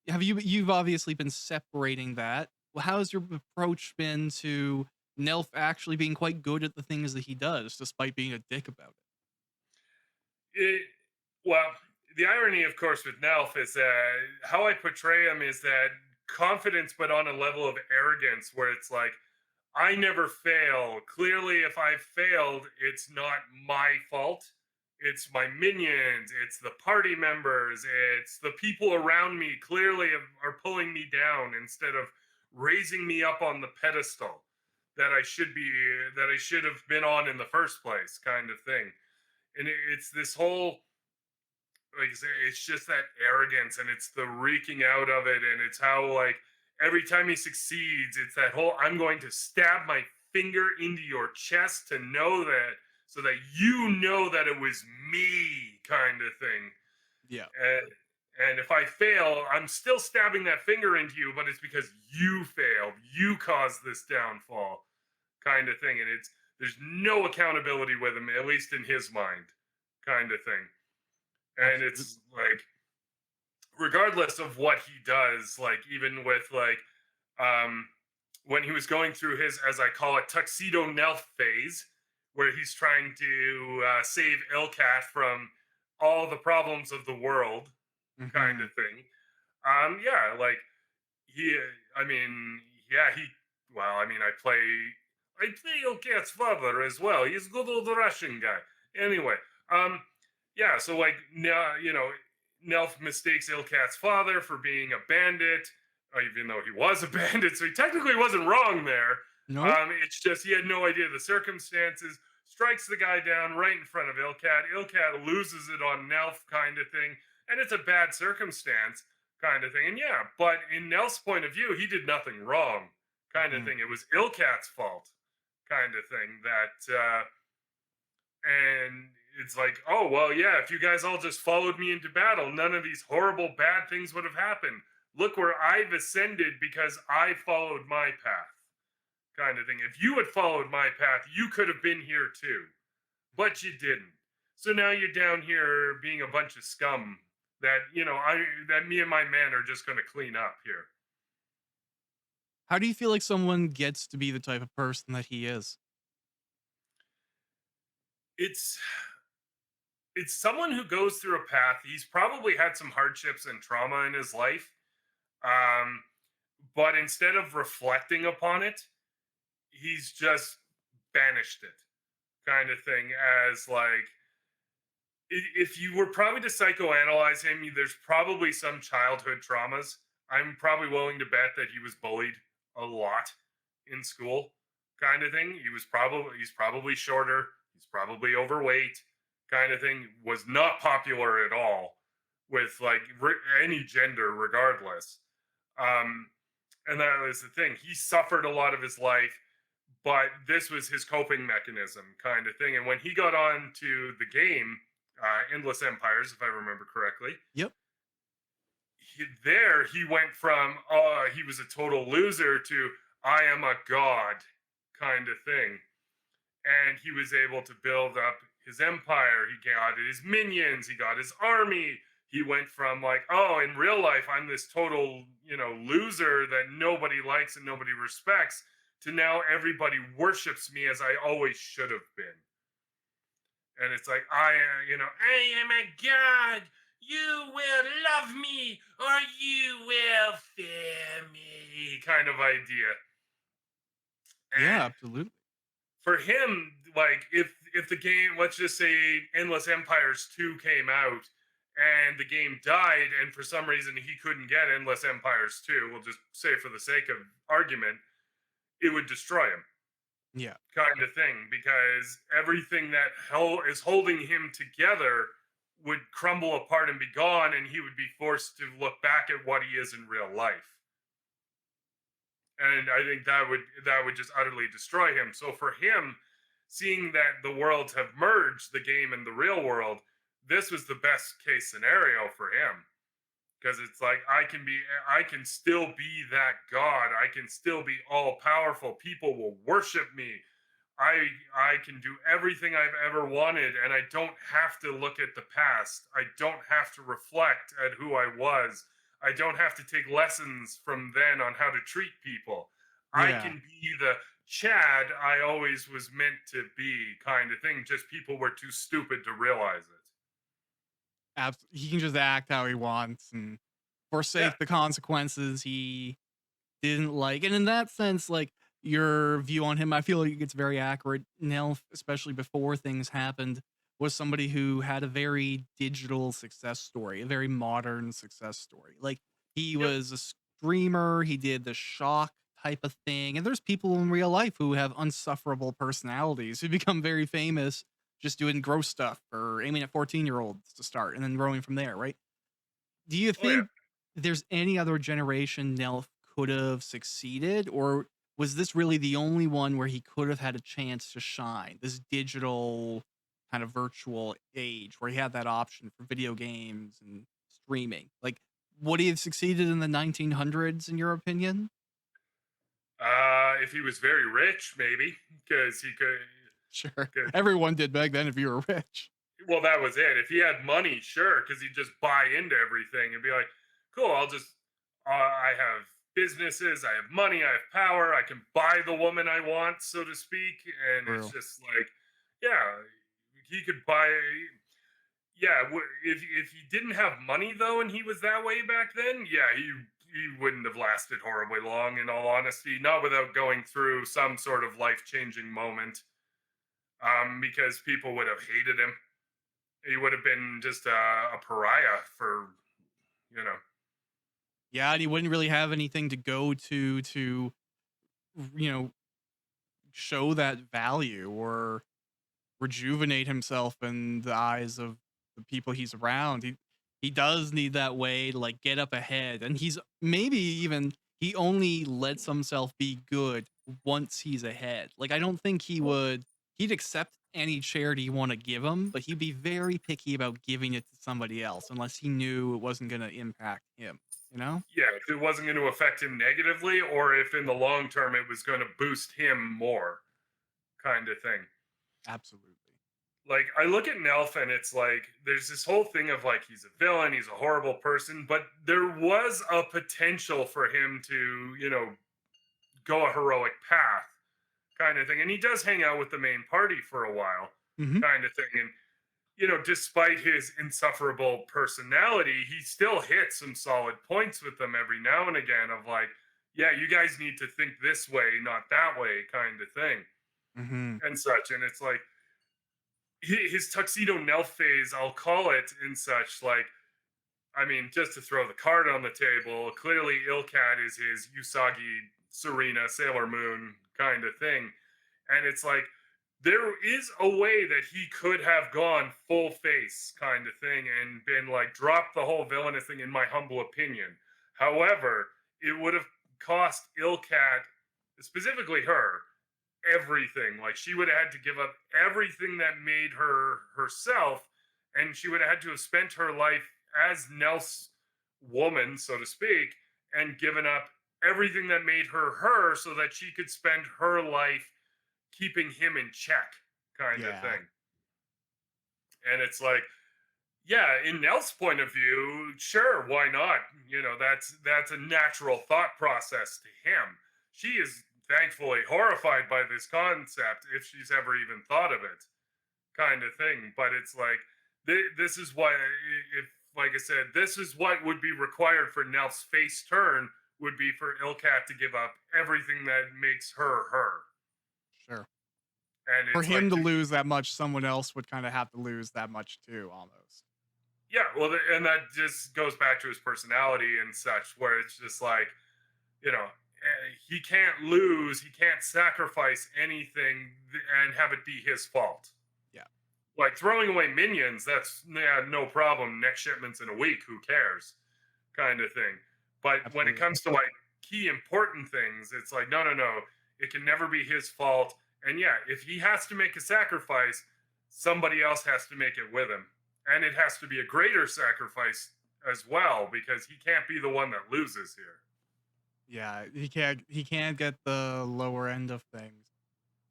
You've obviously been separating that. Well, how's your approach been to Nelf actually being quite good at the things that he does, despite being a dick about it? It, well, the irony, of course, with Nelf is that how I portray him is that confidence, but on a level of arrogance, where it's like I never fail. Clearly, if I failed, it's not my fault. It's my minions, it's the party members, it's the people around me clearly are pulling me down instead of raising me up on the pedestal that I should have been on in the first place, kind of thing. And it's this whole, like I say, it's just that arrogance, and it's the reeking out of it, and it's how like every time he succeeds, it's that whole "I'm going to stab my finger into your chest to know that, so that you know that it was me" kind of thing. Yeah. And if I fail, I'm still stabbing that finger into you, but it's because you failed, you caused this downfall, kind of thing. And it's there's no accountability with him, at least in his mind, kind of thing. And it's Absolutely. like regardless of what he does, like even with like um when he was going through his, as I call it, tuxedo Nelf phase, where he's trying to save Ilkat from all the problems of the world, kind Hmm. of thing. Yeah, like he, I mean, yeah, he. Well, I mean, I play Ilkat's father as well. He's a good old Russian guy. Anyway, um, yeah, so like now, Nelf mistakes Ilkat's father for being a bandit, even though he was a bandit, so he technically wasn't wrong there. No. It's just he had no idea the circumstances. Strikes the guy down right in front of Ilkat. Ilkat loses it on Nelf, kind of thing, and it's a bad circumstance, kind of thing. And yeah, but in Nelf's point of view, he did nothing wrong, kind of Mhm. thing. It was Ilkat's fault, kind of thing. And it's like, oh well, yeah, if you guys all just followed me into battle, none of these horrible bad things would have happened. Look where I've ascended because I followed my path, kind of thing. If you had followed my path, you could have been here too, but you didn't. So now you're down here being a bunch of scum that that me and my men are just going to clean up here. How do you feel like someone gets to be the type of person that he is? It's it's someone who goes through a path. He's probably had some hardships and trauma in his life, um, but instead of reflecting upon it, he's just banished it, kind of thing. As like, if you were probably to psychoanalyze him, there's probably some childhood traumas. I'm probably willing to bet that he was bullied a lot in school, kind of thing. He's probably shorter, he's probably overweight, kind of thing. Was not popular at all with like any gender, regardless. Um, and that was the thing. He suffered a lot of his life, but this was his coping mechanism, kind of thing. And when he got on to the game, Endless Empires, if I remember correctly, Yep. he went from he was a total loser to I am a god, kind of thing. And he was able to build up his empire. He got his minions, he got his army. He went from like, oh, in real life I'm this total loser that nobody likes and nobody respects, to now everybody worships me as I always should have been. And it's like I am a god. You will love me or you will fear me kind of idea. Yeah, And absolutely. for him, like if the game, let's just say Endless Empires 2 came out and the game died, and for some reason he couldn't get Endless Empires 2, we'll just say for the sake of argument, it would destroy him, Yeah. kind of thing, because everything that hell is holding him together would crumble apart and be gone, and he would be forced to look back at what he is in real life. And I think that would just utterly destroy him. So for him, seeing that the worlds have merged, the game and the real world, this was the best case scenario for him, because it's like I can still be that god. I can still be all powerful. People will worship me. I can do everything I've ever wanted, and I don't have to look at the past. I don't have to reflect at who I was. I don't have to take lessons from then on how to treat people. I Yeah. can be the Chad I always was meant to be, kind of thing. Just people were too stupid to realize it. He can just act how he wants and Yeah, forsake the consequences he didn't like. And in that sense, like your view on him, I feel like it's very accurate. Nelf, especially before things happened, was somebody who had a very digital success story, a very modern success story. Like he yep, was a streamer, he did the shock type of thing. And there's people in real life who have unsufferable personalities who become very famous just doing gross stuff or aiming at 14-year-olds to start and then growing from there, right? Do you oh yeah. think there's any other generation Nelf could have succeeded, or was this really the only one where he could have had a chance to shine? This digital kind of virtual age where he had that option for video games and streaming. Like, would he have succeeded in the 1900s, in your opinion? If he was very rich, maybe, because he could. Sure. 'Cause Everyone did back then if you were rich. well, that was it. If he had money, sure, because he'd just buy into everything and be like, "Cool, I'll just, I have businesses, I have money, I have power, I can buy the woman I want, so to speak." And it's True. just like, yeah, he could buy. Yeah, if he didn't have money though, and he was that way back then, yeah, he wouldn't have lasted horribly long. In all honesty, not without going through some sort of life changing moment, because people would have hated him. He would have been just a pariah for, you know. Yeah, and he wouldn't really have anything to go to, you know, show that value or rejuvenate himself in the eyes of the people he's around. He does need that way to like get up ahead, and he's maybe even he only lets himself be good once he's ahead. Like I don't think he'd accept any charity you want to give him, but he'd be very picky about giving it to somebody else unless he knew it wasn't going to impact him, you know? Yeah, if it wasn't going to affect him negatively, or if in the long term it was going to boost him more, kind of thing. Absolutely. Like I look at Nelf and it's like there's this whole thing of like he's a villain, he's a horrible person, but there was a potential for him to, go a heroic path, kind of thing. And he does hang out with the main party for a while, Mhm. kind of thing. And despite his insufferable personality, he still hits some solid points with them every now and again of like, yeah, you guys need to think this way, not that way, kind of thing, Mhm. and such. And it's like his tuxedo Nelf phase, I'll call it, and such. Like, I mean, just to throw the card on the table, clearly Ilkat is his Usagi, Serena, Sailor Moon kind of thing. And it's like, there is a way that he could have gone full face kind of thing and been like, drop the whole villainous thing, in my humble opinion. However, it would have cost Ilkat, specifically her, everything. Like she would have had to give up everything that made her herself, and she would have had to have spent her life as Nell's woman, so to speak, and given up everything that made her her, so that she could spend her life keeping him in check, kind of Yeah. thing. And it's like, yeah, in Nell's point of view, sure, why not? That's a natural thought process to him. She is thankfully horrified by this concept, if she's ever even thought of it, kind of thing. But it's like this is why, if like I said, this is what would be required for Nelf's face turn would be for Ilkat to give up everything that makes her her. Sure. And For it's him like, to lose that much, someone else would kind of have to lose that much too, almost. yeah, well, and that just goes back to his personality and such, where it's just like, he can't lose, he can't sacrifice anything and have it be his fault. Yeah, Like throwing away minions, that's no problem. Next shipment's in a week, who cares? Kind of thing. But when it absolutely. comes to like key important things, it's like, no, no, no. It can never be his fault. And yeah, if he has to make a sacrifice, somebody else has to make it with him. And it has to be a greater sacrifice as well, because he can't be the one that loses here. Yeah, he can't get the lower end of things.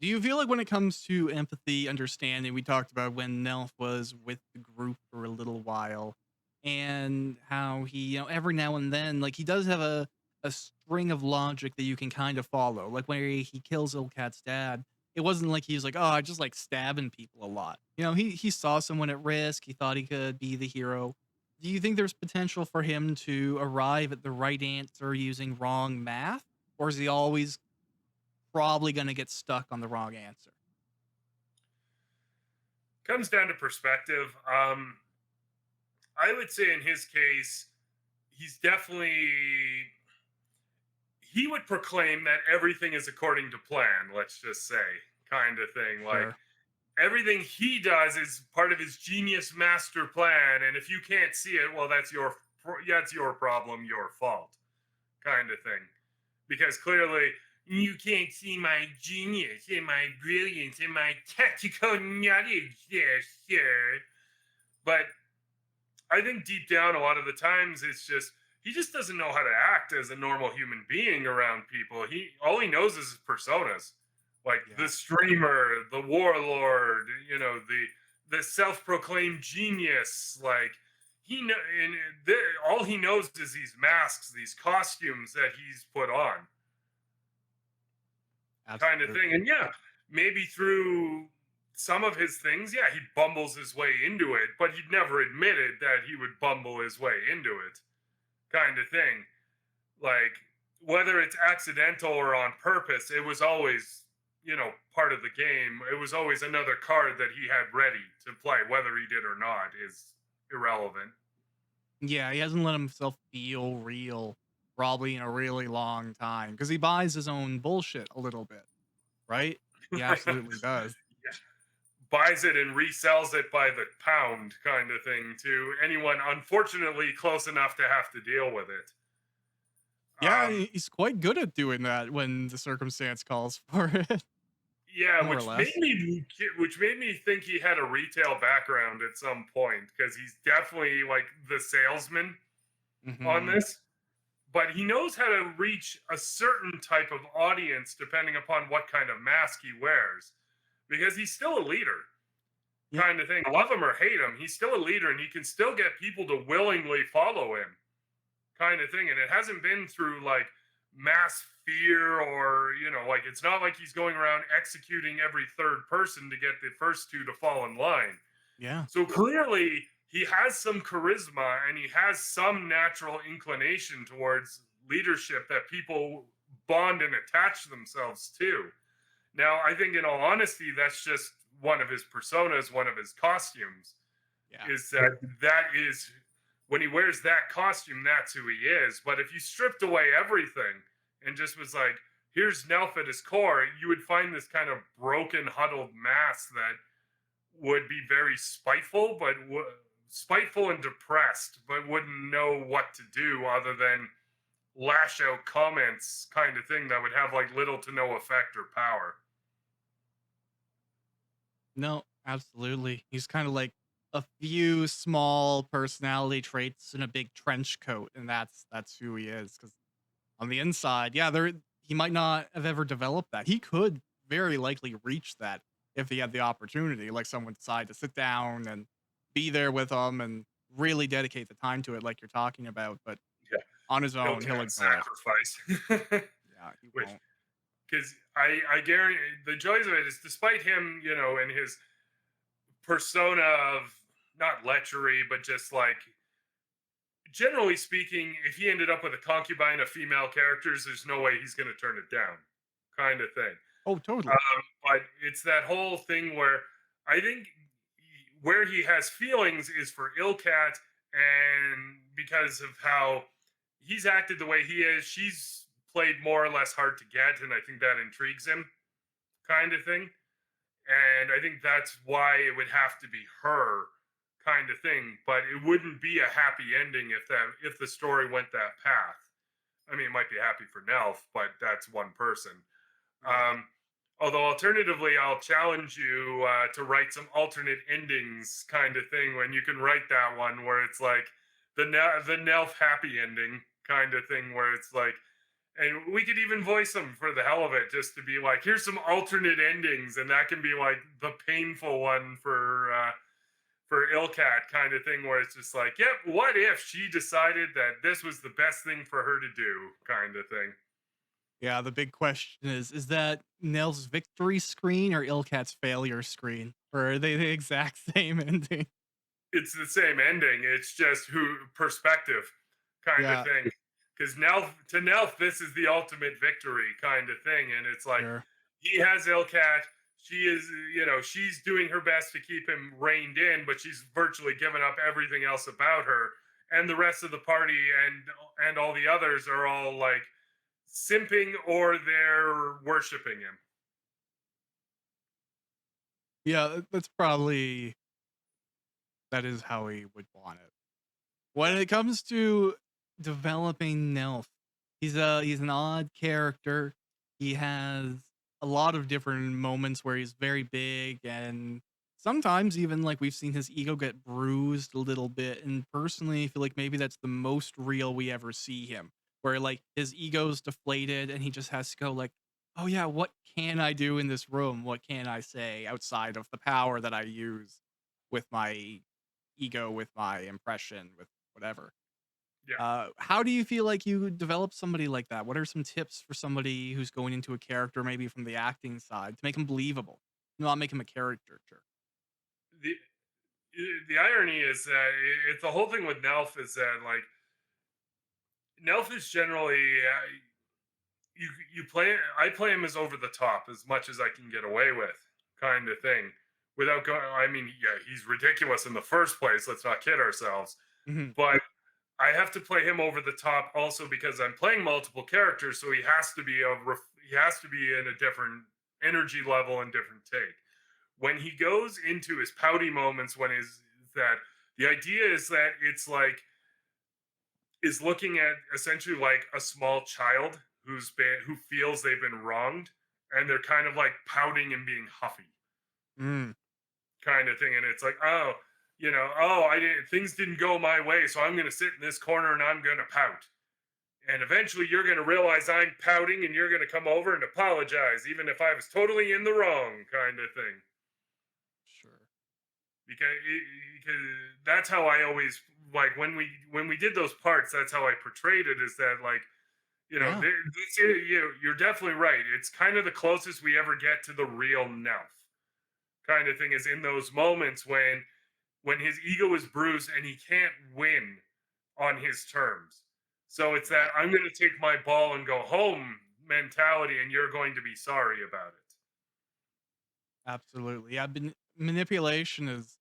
Do you feel like when it comes to empathy, understanding, we talked about when Nelf was with the group for a little while and how he, every now and then, like he does have a string of logic that you can kind of follow. Like when he kills Ilkat's dad, it wasn't like he was like, oh, I just like stabbing people a lot. He saw someone at risk. He thought he could be the hero. Do you think there's potential for him to arrive at the right answer using wrong math? Or is he always probably going to get stuck on the wrong answer? Comes down to perspective. I would say in his case, he's definitely he would proclaim that everything is according to plan, let's just say, kind of thing. Like Sure. everything he does is part of his genius master plan, and if you can't see it, well, that's your problem, your fault, kind of thing. Because clearly you can't see my genius and my brilliance and my tactical knowledge there, sir. But I think deep down, a lot of the times, it's just he just doesn't know how to act as a normal human being around people. He all he knows is his personas, like Yeah. the streamer, the warlord, the self-proclaimed genius. Like he know, and all he knows is these masks, these costumes that he's put on, kind of thing. Absolutely. And yeah, maybe through some of his things, yeah, he bumbles his way into it, but he'd never admitted that he would bumble his way into it, kind of thing. Like, whether it's accidental or on purpose, it was always, part of the game. It was always another card that he had ready to play. Whether he did or not is irrelevant. Yeah, he hasn't let himself feel real probably in a really long time because he buys his own bullshit a little bit, right? He absolutely does. Buys it and resells it by the pound, kind of thing, to anyone unfortunately close enough to have to deal with it. Yeah, Um, he's quite good at doing that when the circumstance calls for it, yeah, more or less. which made me think he had a retail background at some point, because he's definitely like the salesman on Mhm. this. But he knows how to reach a certain type of audience depending upon what kind of mask he wears, because he's still a leader, Yeah. kind of thing. Love him or hate him, he's still a leader, and he can still get people to willingly follow him, kind of thing. And it hasn't been through like mass fear, or like it's not like he's going around executing every third person to get the first two to fall in line. Yeah. So clearly he has some charisma and he has some natural inclination towards leadership that people bond and attach themselves to. Now, I think in all honesty, that's just one of his personas, one of his costumes, Yeah. is that is when he wears that costume, that's who he is. But if you stripped away everything and just was like, here's Nelf at his core, you would find this kind of broken, huddled mass that would be very spiteful, but spiteful and depressed, but wouldn't know what to do other than lash out comments, kind of thing, that would have like little to no effect or power. No, absolutely. He's kind of like a few small personality traits in a big trench coat, and that's who he is. Because on the inside, yeah, there he might not have ever developed that. He could very likely reach that if he had the opportunity, like someone decide to sit down and be there with him and really dedicate the time to it, like you're talking about. But Yeah, on his he'll own, he'll can't ignore it. sacrifice. Yeah, he Which, won't. because I guarantee the joys of it is, despite him, and his persona of not lechery, but just like generally speaking, if he ended up with a concubine of female characters, there's no way he's going to turn it down, kind of thing. Oh, totally. But it's that whole thing where I think where he has feelings is for Ilkat, and because of how he's acted the way he is, she's played more or less hard to get, and I think that intrigues him, kind of thing. And I think that's why it would have to be her, kind of thing. But it wouldn't be a happy ending if the story went that path. I mean, it might be happy for Nelf, but that's one person. Yeah. Um, Although alternatively, I'll challenge you to write some alternate endings, kind of thing. When you can write that one where it's like the Nelf happy ending, kind of thing, where it's like, and we could even voice them for the hell of it, just to be like, here's some alternate endings, and that can be like the painful one for Ilkat, kind of thing, where it's just like, yep, what if she decided that this was the best thing for her to do, kind of thing. Yeah, the big question is that Nell's victory screen or Ilkat's failure screen? Or are they the exact same ending? It's the same ending. It's just who perspective, kind of Yeah, thing. Because Nelf, this is the ultimate victory, kind of thing. And it's like sure. he has Ilkat. She is, she's doing her best to keep him reined in, but she's virtually given up everything else about her. And the rest of the party and all the others are all like simping or they're worshiping him. Yeah, that's probably that is how he would want it. When it comes to developing Nelf, he's an odd character. He has a lot of different moments where he's very big, and sometimes even like we've seen his ego get bruised a little bit. And personally, I feel like maybe that's the most real we ever see him, where like his ego's deflated and he just has to go like, "Oh yeah, what can I do in this room? What can I say outside of the power that I use with my ego, with my impression, with whatever." Yeah. How do you feel like you develop somebody like that? What are some tips for somebody who's going into a character, maybe from the acting side, to make him believable, not make him a caricature? The the irony is that it's the whole thing with Nelf is that like Nelf is generally you play I play him as over the top as much as I can get away with, kind of thing, without going. I mean, yeah, he's ridiculous in the first place. Let's not kid ourselves. Mhm. But I have to play him over the top also because I'm playing multiple characters, so he has to be he has to be in a different energy level and different take. When he goes into his pouty moments, when is that the idea is that it's like is looking at essentially like a small child who feels they've been wronged, and they're kind of like pouting and being huffy, Mm, kind of thing. And it's like, oh, oh, I didn't things didn't go my way, so I'm going to sit in this corner and I'm going to pout. And eventually you're going to realize I'm pouting, and you're going to come over and apologize even if I was totally in the wrong, kind of thing. sure. Because that's how I always like when we did those parts. That's how I portrayed it. Is that like, Yeah. you're definitely right. It's kind of the closest we ever get to the real Nelf, kind of thing. Is in those moments when his ego is bruised and he can't win on his terms. So it's that Yeah. I'm going to take my ball and go home mentality, and you're going to be sorry about it. Absolutely. Yeah. Manipulation is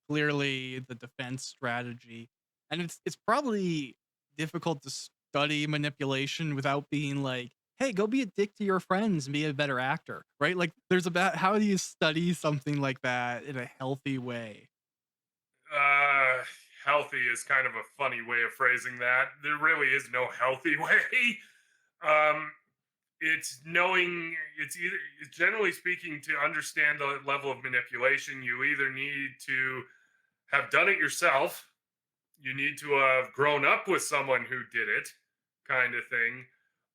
clearly the defense strategy, and it's probably difficult to study manipulation without being like, hey, go be a dick to your friends and be a better actor, right? Like there's about how do you study something like that in a healthy way? Uh, Healthy is kind of a funny way of phrasing that. There really is no healthy way. Um, it's knowing it's either generally speaking to understand the level of manipulation. You either need to have done it yourself, you need to have grown up with someone who did it, kind of thing,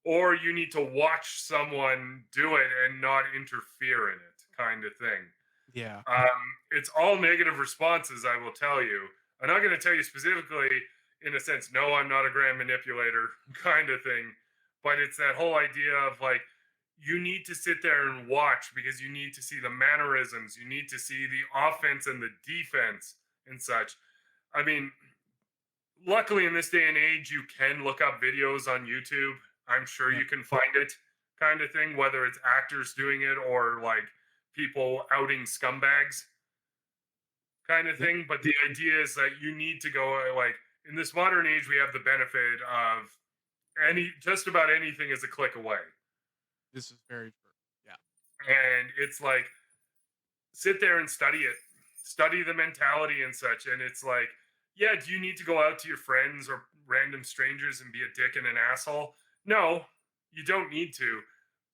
or you need to watch someone do it and not interfere in it, kind of thing. Yeah. It's all negative responses, I will tell you. I'm not going to tell you specifically in a sense, no, I'm not a grand manipulator, kind of thing. But it's that whole idea of like, you need to sit there and watch because you need to see the mannerisms, you need to see the offense and the defense and such. I mean, luckily in this day and age, you can look up videos on YouTube. I'm sure Yeah. you can find it, kind of thing, whether it's actors doing it or like people outing scumbags, kind of Yep. thing. But the idea is that you need to go like in this modern age, we have the benefit of just about anything is a click away. This is very true. Yeah. And it's like sit there and study it, study the mentality and such. And it's like, yeah, do you need to go out to your friends or random strangers and be a dick and an asshole? No, you don't need to.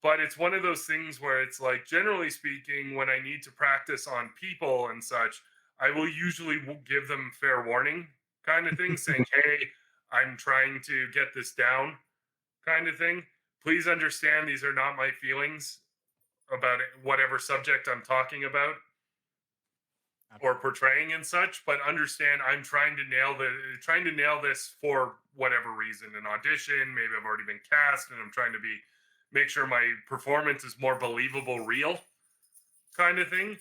But it's one of those things where it's like, generally speaking, when I need to practice on people and such, I will usually give them fair warning kind of thing, saying, hey, I'm trying to get this down kind of thing. Please understand these are not my feelings about whatever subject I'm talking about or Absolutely. portraying and such, but understand I'm trying to nail this for whatever reason. An audition, maybe I've already been cast and I'm trying to make sure my performance is more believable, real kind of thing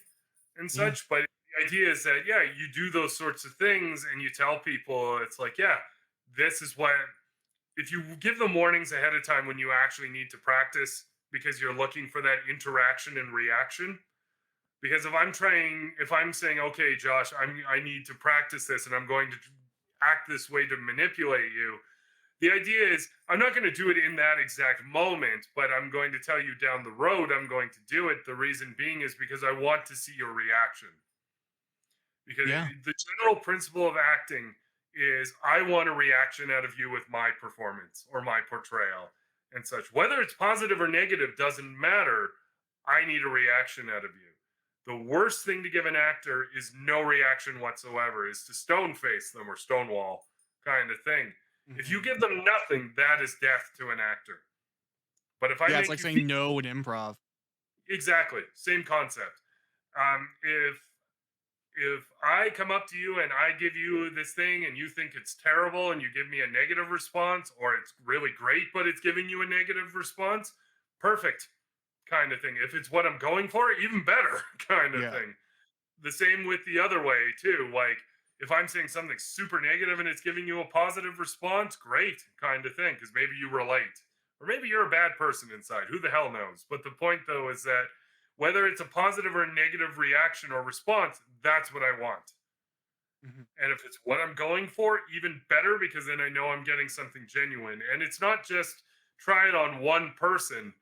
and Yeah. such. But the idea is that yeah, you do those sorts of things and you tell people it's like, yeah, this is what if you give them warnings ahead of time when you actually need to practice because you're looking for that interaction and reaction. Because if I'm saying, okay, Josh, I need to practice this and I'm going to act this way to manipulate you, the idea is I'm not going to do it in that exact moment, but I'm going to tell you down the road I'm going to do it. The reason being is because I want to see your reaction. Because Yeah. the general principle of acting is I want a reaction out of you with my performance or my portrayal and such. Whether it's positive or negative doesn't matter. I need a reaction out of you. The worst thing to give an actor is no reaction whatsoever, is to stone face them or stonewall kind of thing. If you Mhm. give them nothing, that is death to an actor. But if I Yeah. It's make like you feel saying no in improv. exactly same concept. If I come up to you and I give you this thing and you think it's terrible and you give me a negative response, or it's really great, but it's giving you a negative response, perfect kind of thing. If it's what I'm going for, even better kind of Yeah. thing. The same with the other way, too. Like, if I'm saying something super negative and it's giving you a positive response, great kind of thing, because maybe you relate. Or maybe you're a bad person inside. Who the hell knows? But the point, though, is that whether it's a positive or a negative reaction or response, that's what I want. Mhm. And if it's what I'm going for, even better, because then I know I'm getting something genuine. And it's not just try it on one person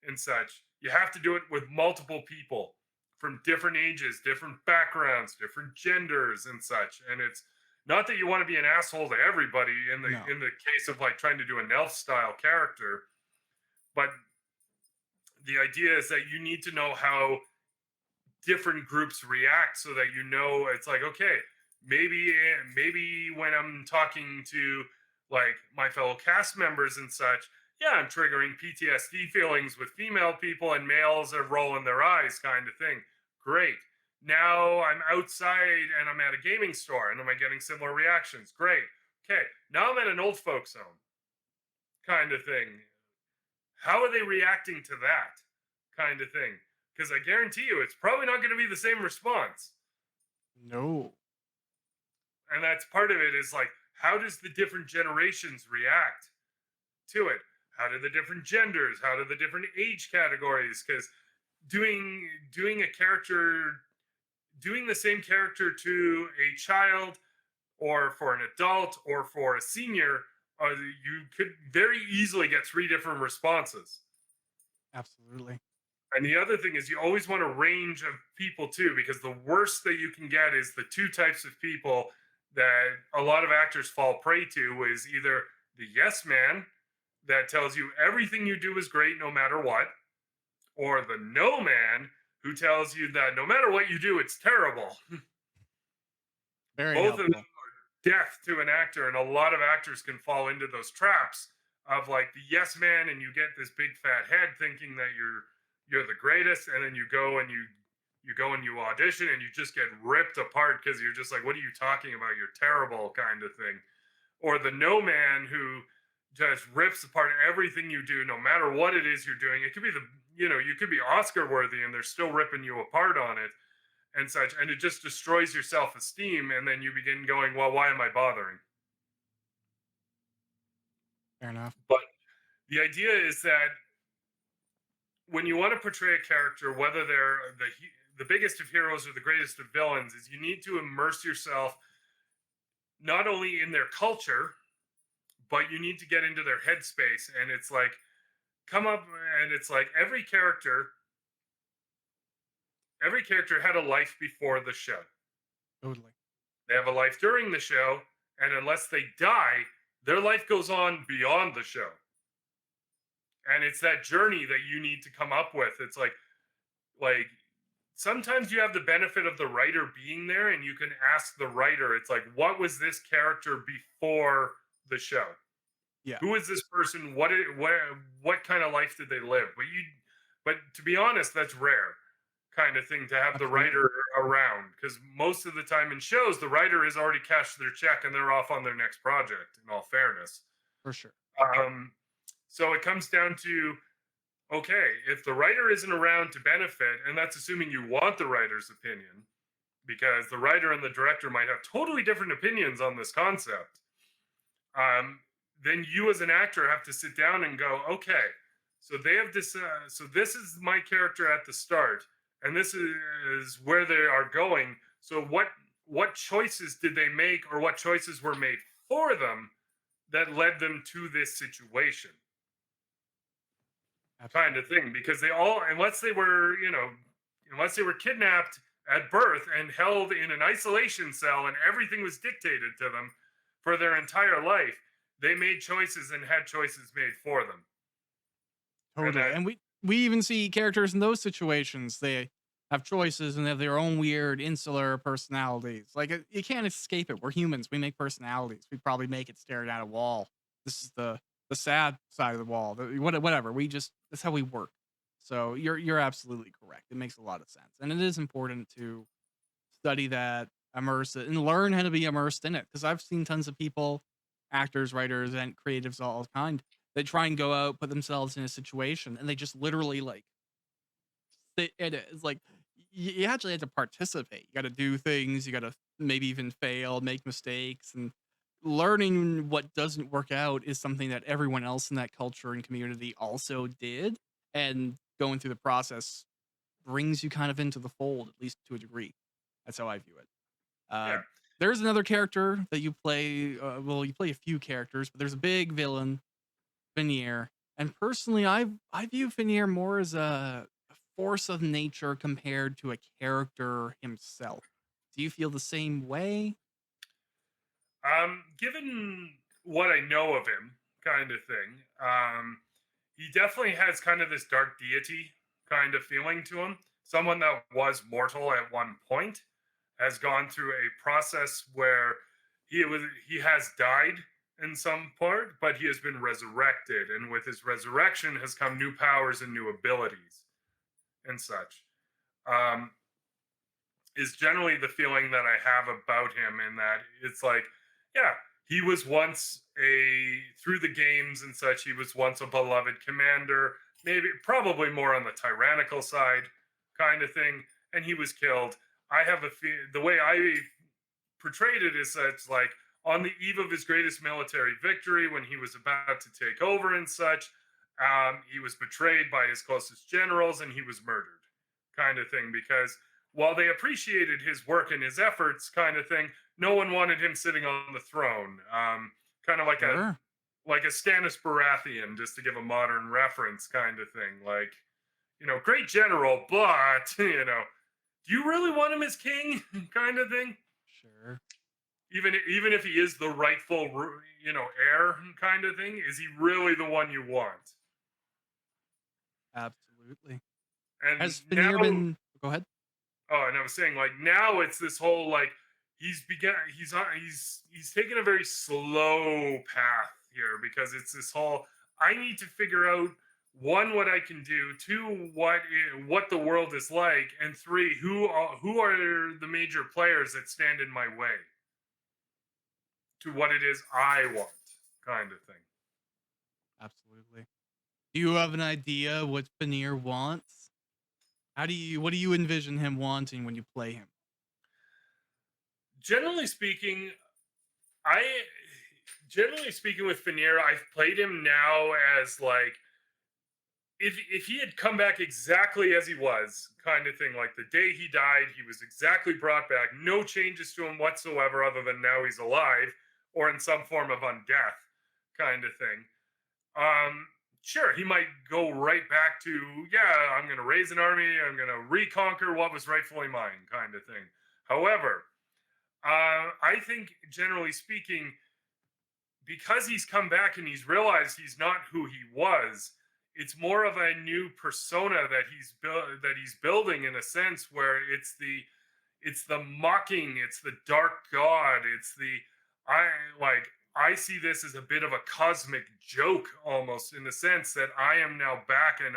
and such. You have to do it with multiple people from different ages, different backgrounds, different genders and such. And it's not that you want to be an asshole to everybody No. in the case of like trying to do an elf style character, but the idea is that you need to know how different groups react so that you know it's like okay, maybe when I'm talking to like my fellow cast members and such, yeah, I'm triggering PTSD feelings with female people and males are rolling their eyes kind of thing. Great. Now I'm outside and I'm at a gaming store and am I getting similar reactions? Great. Okay. Now I'm at an old folks home kind of thing. How are they reacting to that kind of thing? Because I guarantee you, it's probably not going to be the same response. No. And that's part of it is like, how does the different generations react to it? How do the different genders? How do the different age categories? Because doing a character, doing the same character to a child or for an adult or for a senior, you could very easily get three different responses. Absolutely. And the other thing is you always want a range of people too, because the worst that you can get is the two types of people that a lot of actors fall prey to is either the yes man that tells you everything you do is great no matter what, or the no man who tells you that no matter what you do, it's terrible. Very Both of them helpful. are death to an actor, and a lot of actors can fall into those traps of like the yes man, and you get this big fat head thinking that you're the greatest, and then you go and you audition and you just get ripped apart because you're just like, what are you talking about? You're terrible, kind of thing. Or the no man who just rips apart everything you do, no matter what it is you're doing. It could be you could be Oscar worthy and they're still ripping you apart on it and such. And it just destroys your self esteem. And then you begin going, well, why am I bothering? Fair enough. But the idea is that when you want to portray a character, whether they're the biggest of heroes or the greatest of villains, is you need to immerse yourself not only in their culture, but you need to get into their headspace. And it's like, come up, and it's like every character had a life before the show. Totally. They have a life during the show, and unless they die, their life goes on beyond the show. And it's that journey that you need to come up with. It's like sometimes you have the benefit of the writer being there, and you can ask the writer, it's like, what was this character before the show? Yeah. Who is this person? What kind of life did they live? But to be honest, that's rare kind of thing to have the Absolutely. writer around, because most of the time in shows, the writer has already cashed their check and they're off on their next project. In all fairness, For sure. so it comes down to, okay, if the writer isn't around to benefit, and that's assuming you want the writer's opinion, because the writer and the director might have totally different opinions on this concept, then you as an actor have to sit down and go, okay, so they have this, so this is my character at the start, and this is where they are going. So what choices did they make, or what choices were made for them that led them to this situation? Absolutely. Kind of thing, because they all, unless they were, unless they were kidnapped at birth and held in an isolation cell and everything was dictated to them for their entire life, they made choices and had choices made for them. And Totally. that, And we even see characters in those situations. They have choices and they have their own weird insular personalities. Like you can't escape it. We're humans. We make personalities. We probably make it staring at a wall. This is the sad side of the wall. Whatever. We just that's how we work. So you're absolutely correct. It makes a lot of sense, and it is important to study that, immerse it, and learn how to be immersed in it. Because I've seen tons of people, actors, writers, and creatives of all kind, that try and go out, put themselves in a situation, and they just literally like sit in it. It's like you actually have to participate. You got to do things. You got to maybe even fail, make mistakes, and learning what doesn't work out is something that everyone else in that culture and community also did. And going through the process brings you kind of into the fold, at least to a degree. That's how I view it. Uh, yeah. there's another character that you play. Well, you play a few characters, but there's a big villain, Finir. And personally, I view Finir more as a force of nature compared to a character himself. Do you feel the same way? Given what I know of him, kind of thing, he definitely has kind of this dark deity kind of feeling to him. Someone that was mortal at one point has gone through a process where he has died in some part, but he has been resurrected, and with his resurrection has come new powers and new abilities and such. Um, is generally the feeling that I have about him, in that it's like, yeah, he was once through the games and such, he was once a beloved commander, maybe probably more on the tyrannical side kind of thing, and he was killed. I have the way I portrayed it is such, like, on the eve of his greatest military victory, when he was about to take over and such, he was betrayed by his closest generals and he was murdered, kind of thing, because while they appreciated his work and his efforts, kind of thing, no one wanted him sitting on the throne. Kind of Sure. like a Stannis Baratheon, just to give a modern reference, kind of thing. Like, great general, but do you really want him as king, kind of thing? Sure. Even if he is the rightful, heir, kind of thing, is he really the one you want? Absolutely. And Has now, Finir been? Go ahead. oh, and I was saying, like, now it's this whole, like, he's taken a very slow path here, because it's this whole, I need to figure out, one, what I can do, two, what the world is like, and three, who are the major players that stand in my way to what it is I want, kind of thing. Absolutely. Do you have an idea what Finir wants? What do you envision him wanting when you play him? Generally speaking, I generally speaking, with Finir, I've played him now as like if he had come back exactly as he was, kind of thing, like the day he died, he was exactly brought back, no changes to him whatsoever, other than now he's alive or in some form of undeath, kind of thing. Um, sure, he might go right back to, yeah, I'm going to raise an army, I'm going to reconquer what was rightfully mine, kind of thing. However, I think generally speaking, because he's come back and he's realized he's not who he was, it's more of a new persona that he's building, in a sense where it's the mocking, it's the dark god, it's the I like I see this as a bit of a cosmic joke, almost, in the sense that I am now back and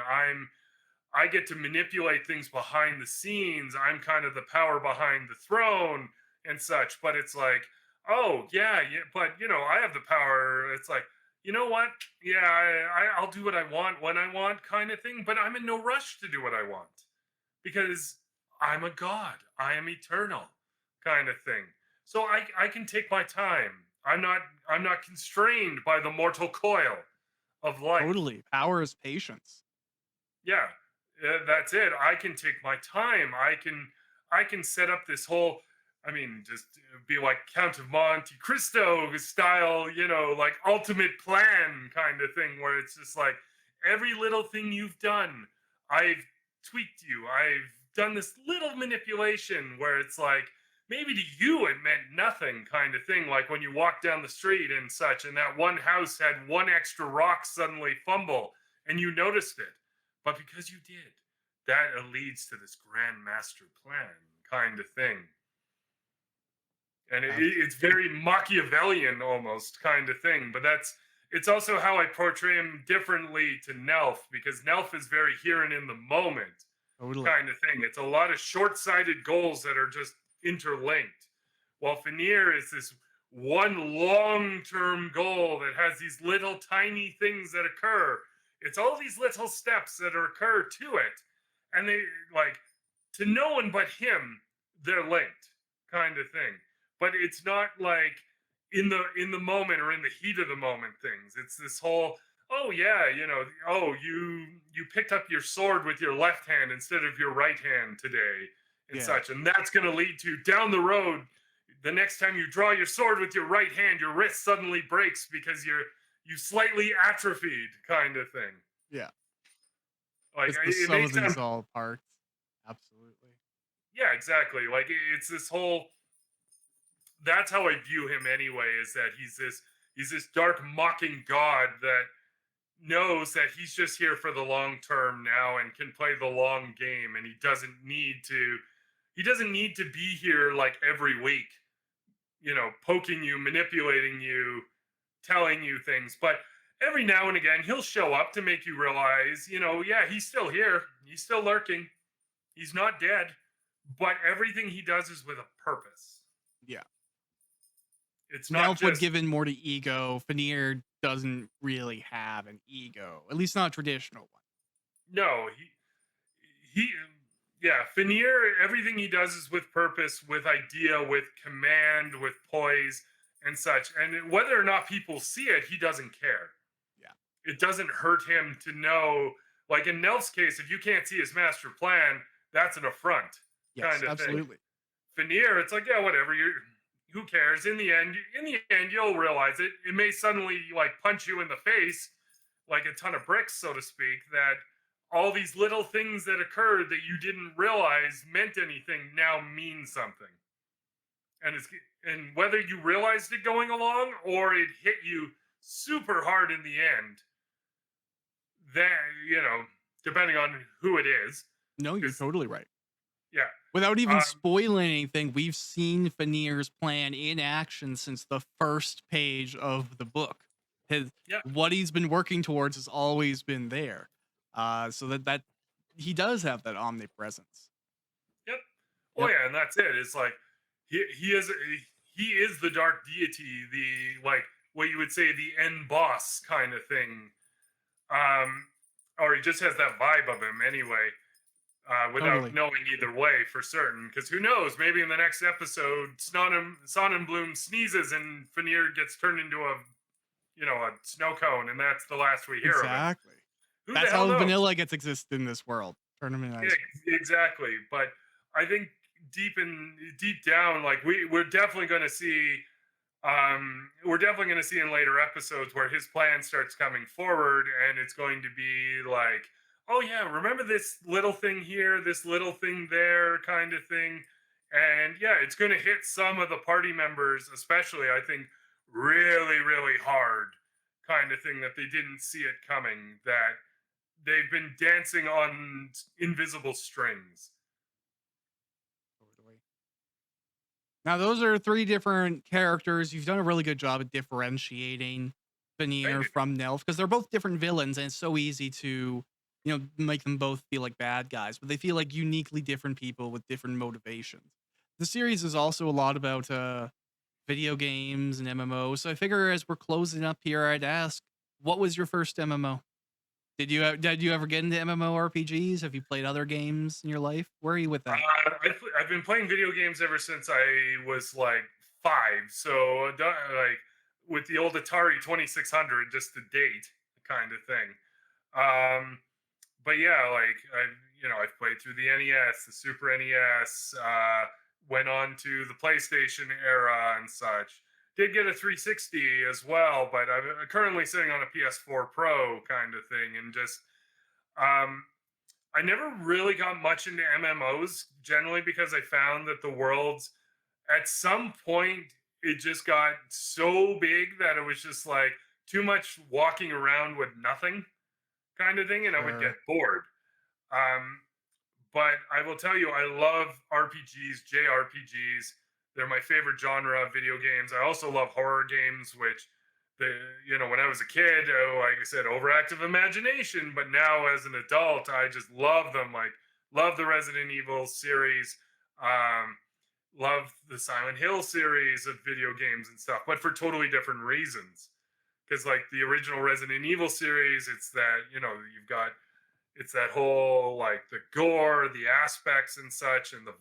I get to manipulate things behind the scenes. I'm kind of the power behind the throne and such. But it's like, oh yeah, yeah. But I have the power. It's like, you know what? Yeah, I'll do what I want when I want, kind of thing. But I'm in no rush to do what I want because I'm a god. I am eternal, kind of thing. So I can take my time. I'm not constrained by the mortal coil of life. Totally. Power is patience. Yeah, that's it. I can take my time. I can set up this whole, I mean, just be like Count of Monte Cristo style, like ultimate plan kind of thing, where it's just like every little thing you've done, I've tweaked you. I've done this little manipulation where it's like maybe to you it meant nothing, kind of thing, like when you walk down the street and such, and that one house had one extra rock suddenly fumble and you noticed it. But because you did, that leads to this grand master plan, kind of thing. And it's very Machiavellian almost, kind of thing. But it's also how I portray him differently to Nelf, because Nelf is very here and in the moment, Totally. kind of thing. It's a lot of short-sighted goals that are just interlinked. While Finir is this one long-term goal that has these little tiny things that occur. It's all these little steps that occur to it, and they, like, to no one but him, they're linked, kind of thing. But it's not like in the moment or in the heat of the moment things. It's this whole, oh yeah, oh, you picked up your sword with your left hand instead of your right hand today, and such, and that's going to lead to down the road. The next time you draw your sword with your right hand, your wrist suddenly breaks because you slightly atrophied, kind of thing. Yeah. Like It's the it sum makes of these sense. all parts. Absolutely. Yeah, exactly. Like it's this whole. That's how I view him anyway. Is that he's this dark mocking god that knows that he's just here for the long term now and can play the long game, and he doesn't need to be here like every week, poking you, manipulating you, telling you things. But every now and again, he'll show up to make you realize, yeah, he's still here. He's still lurking. He's not dead. But everything he does is with a purpose. Yeah. It's not Nelf would just, give in more to ego. Finir doesn't really have an ego, at least not a traditional one. no, he, yeah, Finir, everything he does is with purpose, with idea, with command, with poise and such. And whether or not people see it, he doesn't care. Yeah. It doesn't hurt him to know, like in Nelf's case, if you can't see his master plan, that's an affront, Yes, kind of absolutely. thing. Finir, it's like, yeah, whatever, who cares? In the end, you'll realize it. It may suddenly like punch you in the face like a ton of bricks, so to speak, that all these little things that occurred that you didn't realize meant anything now mean something. And whether you realized it going along or it hit you super hard in the end, then depending on who it is. No, you're totally right. Yeah. Without even spoiling anything, we've seen Finir's plan in action since the first page of the book. What he's been working towards has always been there. So that he does have that omnipresence. Yep. Oh yeah, and that's it. It's like he is the dark deity, the, like, what you would say the end boss kind of thing. Or he just has that vibe of him anyway. Without knowing either way for certain, because who knows? Maybe in the next episode, Sonnenbloom sneezes and Finir gets turned into a a snow cone, and that's the last we hear of him. Exactly. Who the That's hell how knows? vanilla gets exist in this world. Tournament Yeah, ice cream. exactly. But I think deep down, like we're definitely going to see we're definitely going to see in later episodes where his plan starts coming forward, and it's going to be like, oh yeah, remember this little thing here, this little thing there, kind of thing. And yeah, it's going to hit some of the party members, especially, I think, really, really hard, kind of thing, that they didn't see it coming, that they've been dancing on invisible strings. Totally. Now, those are three different characters. You've done a really good job of differentiating Thank Veneer you. from Nelf because they're both different villains, and it's so easy to, make them both feel like bad guys, but they feel like uniquely different people with different motivations. The series is also a lot about video games and MMOs. So I figure as we're closing up here, I'd ask, what was your first MMO? Did you ever get into MMORPGs? Have you played other games in your life? Where are you with that? I've been playing video games ever since I was like 5. So, like with the old Atari 2600, just to date kind of thing. Um, but yeah, like I've played through the NES, the Super NES, went on to the PlayStation era and such. Did get a 360 as well, but I'm currently sitting on a PS4 Pro kind of thing, and just um, I never really got much into MMOs generally because I found that the worlds at some point it just got so big that it was just like too much walking around with nothing kind of thing, and I would get Sure. bored. Um, but I will tell you, I love RPGs, JRPGs. They're my favorite genre of video games. I also love horror games, which when I was a kid, like I said, overactive imagination. But now as an adult, I just love them. Like love the Resident Evil series. Um, love the Silent Hill series of video games and stuff, but for totally different reasons. Because like the original Resident Evil series, it's that you've got it's that whole like the gore, the aspects and such, and the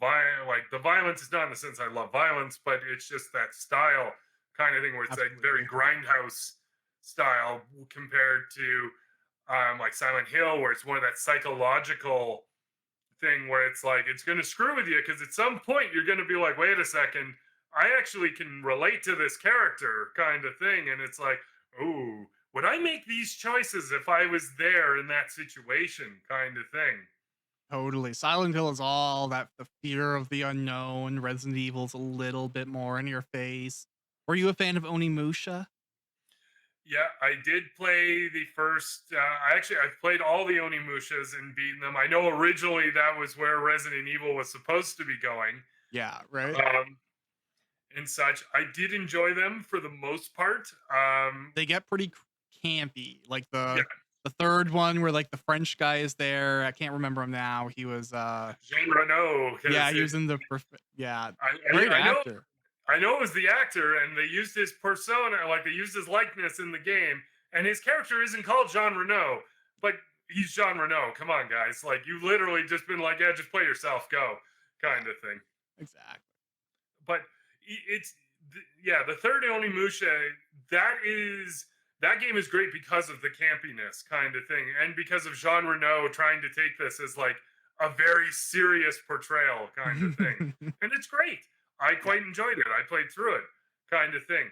violence is not in the sense I love violence, but it's just that style kind of thing where it's like very Absolutely. grindhouse style compared to like Silent Hill, where it's more of that psychological thing where it's like it's going to screw with you because at some point you're going to be like, wait a second, I actually can relate to this character kind of thing, and it's like, ooh, would I make these choices if I was there in that situation kind of thing. Totally. Silent Hill is all that the fear of the unknown. Resident Evil's a little bit more in your face. Were you a fan of Onimusha? Yeah, I did play the first. I've played all the Onimushas and beaten them. I know originally that was where Resident Evil was supposed to be going, Yeah, right? um, and such. I did enjoy them for the most part. They get pretty campy. Like Yeah, the third one where like the French guy is there. I can't remember him now. He was Jean Reno, yeah, because he was in the yeah, great I know actor. I know it was the actor, and they used his persona, like they used his likeness in the game, and his character isn't called Jean Reno, but he's Jean Reno. Come on, guys! Like you literally just been like, yeah, just play yourself, go, kind of thing. Exactly. But it's yeah, the third Onimusha, that is that game is great because of the campiness kind of thing, and because of Jean Reno trying to take this as like a very serious portrayal kind of thing, and it's great. I Yeah, quite enjoyed it. I played through it, kind of thing.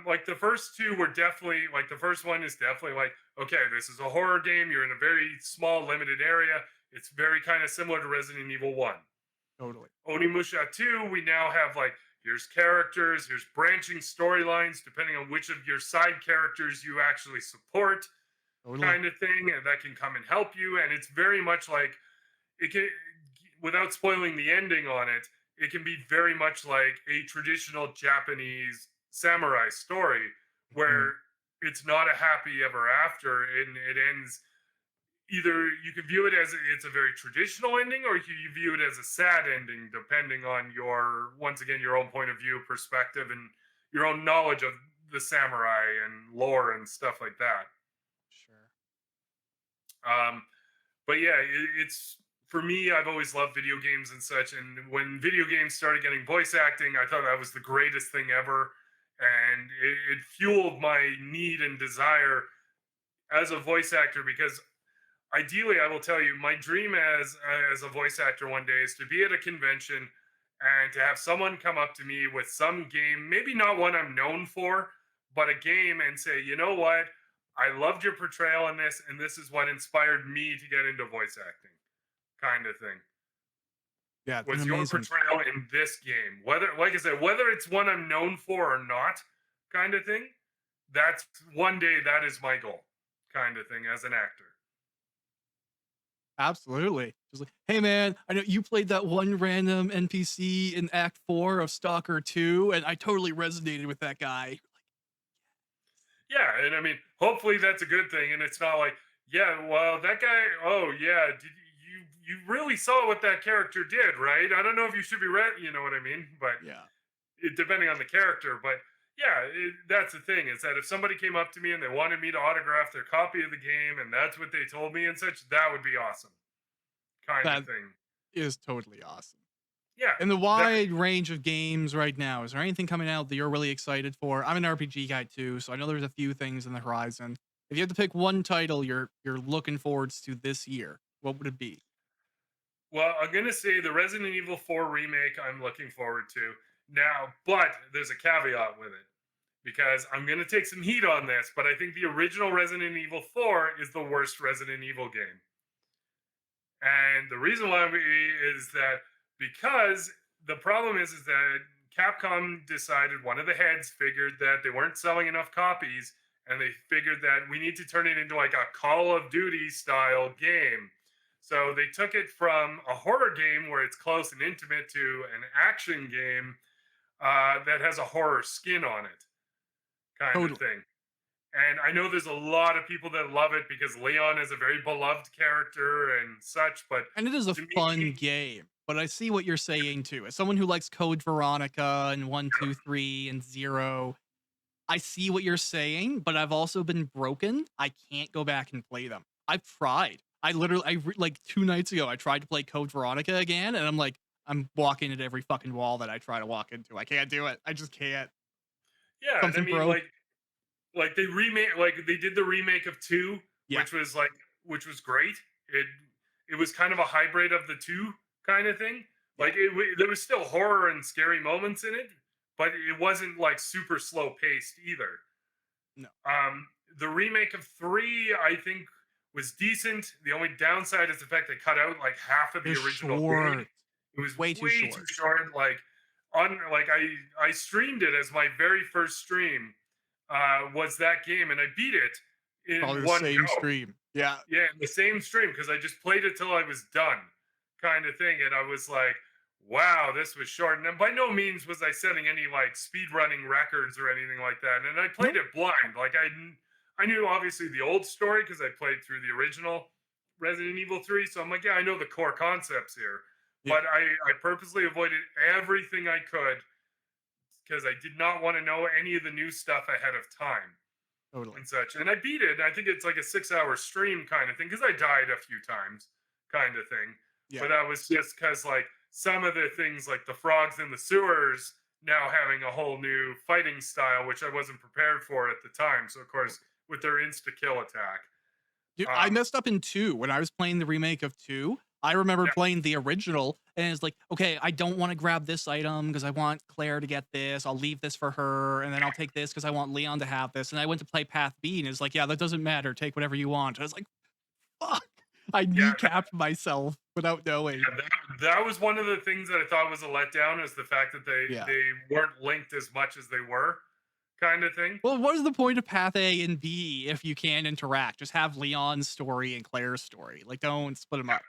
Like the first two were definitely like the first one is definitely like, okay, this is a horror game. You're in a very small, limited area. It's very kind of similar to Resident Evil 1. totally. Onimusha 2, we now have like, here's characters, here's branching storylines, depending on which of your side characters you actually support, Totally. kind of thing, and that can come and help you. And it's very much like, it can, without spoiling the ending on it, it can be very much like a traditional Japanese samurai story Mhm. where it's not a happy ever after and it ends either you can view it as it's a very traditional ending or you view it as a sad ending depending on your once again your own point of view perspective and your own knowledge of the samurai and lore and stuff like that. Sure. um, but yeah, it's for me, I've always loved video games and such, and when video games started getting voice acting, I thought that was the greatest thing ever. and it fueled my need and desire as a voice actor because ideally, I will tell you, my dream as a voice actor one day is to be at a convention and to have someone come up to me with some game, maybe not one I'm known for, but a game, and say, you know what, I loved your portrayal in this, and this is what inspired me to get into voice acting, kind of thing. Yeah, it's been Was your amazing. portrayal in this game? Whether, like I said, whether it's one I'm known for or not, kind of thing. That's one day that is my goal, kind of thing, as an actor. Absolutely. Just like, hey man, I know you played that one random NPC in Act 4 of Stalker 2, and I totally resonated with that guy. Yeah, and I mean, hopefully that's a good thing, and it's not like, yeah, well, that guy. Oh, yeah, did you really saw what that character did, right? I don't know if you should be you know what I mean, but Yeah. depending on the character, but yeah, that's the thing is that if somebody came up to me and they wanted me to autograph their copy of the game, and that's what they told me and such, that would be awesome, kind of That thing. is totally awesome. Yeah, In the that wide range of games right now, is there anything coming out that you're really excited for? I'm an RPG guy too, so I know there's a few things in the horizon. If you had to pick one title you're looking forwards to this year, what would it be? Well, I'm gonna say the Resident Evil 4 remake. I'm looking forward to now, but there's a caveat with it because I'm gonna take some heat on this. But I think the original Resident Evil 4 is the worst Resident Evil game, and the reason why is that because the problem is that Capcom decided, one of the heads figured that they weren't selling enough copies, and they figured that we need to turn it into like a Call of Duty style game. So they took it from a horror game where it's close and intimate to an action game that has a horror skin on it, kind of Totally. thing. And I know there's a lot of people that love it because Leon is a very beloved character and such. But And it is a to fun me, game, but I see what you're saying too. As someone who likes Code Veronica and 1, 2, 3, and 0, I see what you're saying, but I've also been broken. I can't go back and play them. I've tried. Like 2 nights ago, I tried to play Code Veronica again, and I'm like, I'm walking at every fucking wall that I try to walk into. I can't do it. I just can't. yeah, and I Something mean, broke. like they remake, like they did the remake of two, Yeah, which was great. It it was kind of a hybrid of the two kind of thing. yeah. Like there was still horror and scary moments in it, but it wasn't like super slow paced either. No. The remake of three, I think, was decent. The only downside is the fact they cut out like half of the It's original game. short. It was Way too way too short. short. I streamed it as my very first stream was that game, and I beat it Probably in the one same go. stream. Yeah. Yeah, in the same stream because I just played it till I was done, kind of thing. And I was like, wow, this was short. And by no means was I setting any like speed running records or anything like that. And I played Nope. it blind. I knew obviously the old story because I played through the original Resident Evil 3. So I'm like, yeah, I know the core concepts here. Yeah, But I purposely avoided everything I could because I did not want to know any of the new stuff ahead of time totally. and such. And I beat it. I think it's like a 6 hour stream kind of thing because I died a few times, kind of thing. Yeah. But that was just because like some of the things like the frogs in the sewers now having a whole new fighting style, which I wasn't prepared for at the time. So of course, with their insta kill attack. Dude, I Um, messed up in 2 when I was playing the remake of 2. I remember yeah, playing the original, and it's like, okay, I don't want to grab this item because I want Claire to get this. I'll leave this for her, and then I'll take this because I want Leon to have this. And I went to play Path B, and it's like, yeah, that doesn't matter. Take whatever you want. And I was like, fuck. I yeah, kneecapped myself without knowing. yeah, that was one of the things that I thought was a letdown is the fact that Yeah. they weren't linked as much as they were, kind of thing. Well, what is the point of Path A and B if you can't interact? Just have Leon's story and Claire's story. Like, don't split them up.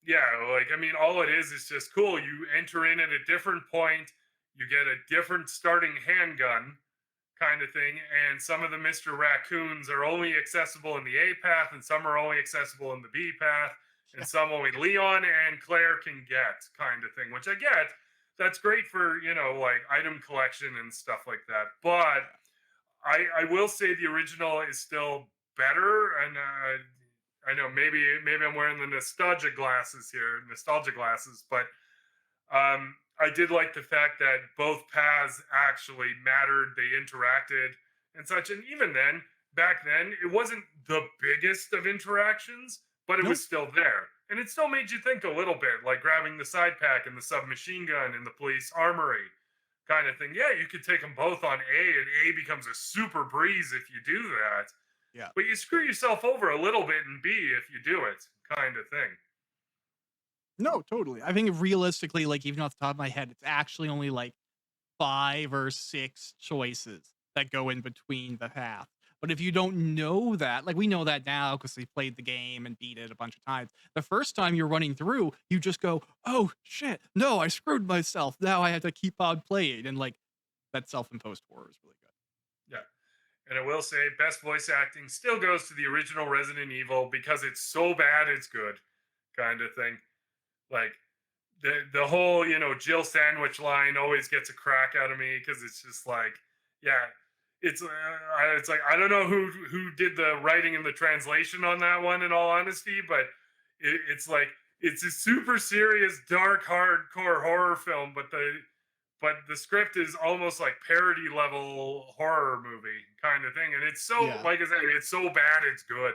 Yeah, like I mean, all it is just cool. You enter in at a different point, you get a different starting handgun, kind of thing, and some of the Mr. Raccoons are only accessible in the A path, and some are only accessible in the B path, and some only Leon and Claire can get, kind of thing. Which I get. That's great for like item collection and stuff like that. But I will say the original is still better, and I know maybe I'm wearing the nostalgia glasses here, but I did like the fact that both paths actually mattered, they interacted and such. And even then, back then, it wasn't the biggest of interactions, but it Nope. was still there. And it still made you think a little bit, like grabbing the side pack and the submachine gun in the police armory kind of thing. Yeah, you could take them both on A, and A becomes a super breeze if you do that. Yeah. But you screw yourself over a little bit in B if you do it, kind of thing. No, totally. I think realistically, like even off the top of my head, it's actually only like 5 or 6 choices that go in between the path. But if you don't know that, like we know that now because we played the game and beat it a bunch of times. The first time you're running through, you just go, "Oh shit, no, I screwed myself. Now I have to keep on playing." And like that self-imposed horror is really good. Yeah. And I will say, best voice acting still goes to the original Resident Evil because it's so bad it's good, kind of thing. Like the whole Jill sandwich line always gets a crack out of me because it's just like, yeah, it's like I don't know who did the writing and the translation on that one. In all honesty, but it's like it's a super serious, dark, hardcore horror film, but the script is almost like parody level horror movie kind of thing, and it's so Yeah. like I said, it's so bad it's good.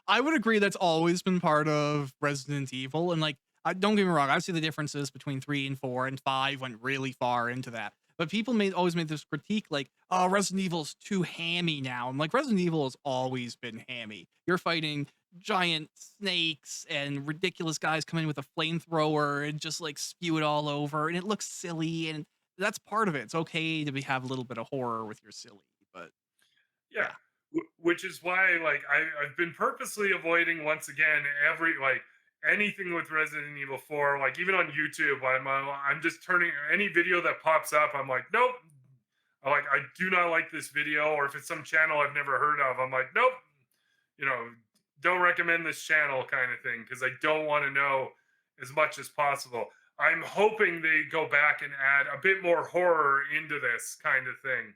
I would agree that's always been part of Resident Evil, and, like, don't get me wrong, I see the differences between 3 and 4, and 5 went really far into that, but people always made this critique like, "Oh, Resident Evil's too hammy now." I'm like, Resident Evil has always been hammy. You're fighting giant snakes and ridiculous guys come in with a flamethrower and just, like, spew it all over, and it looks silly, and that's part of it. It's okay to have a little bit of horror with your silly, but Yeah, yeah. which is why like I've been purposely avoiding once again every like anything with Resident Evil 4. Like even on YouTube, I'm just turning any video that pops up. I'm like, nope. I do not like this video, or if it's some channel I've never heard of, I'm like, nope. You know, don't recommend this channel kind of thing because I don't want to know as much as possible. I'm hoping they go back and add a bit more horror into this kind of thing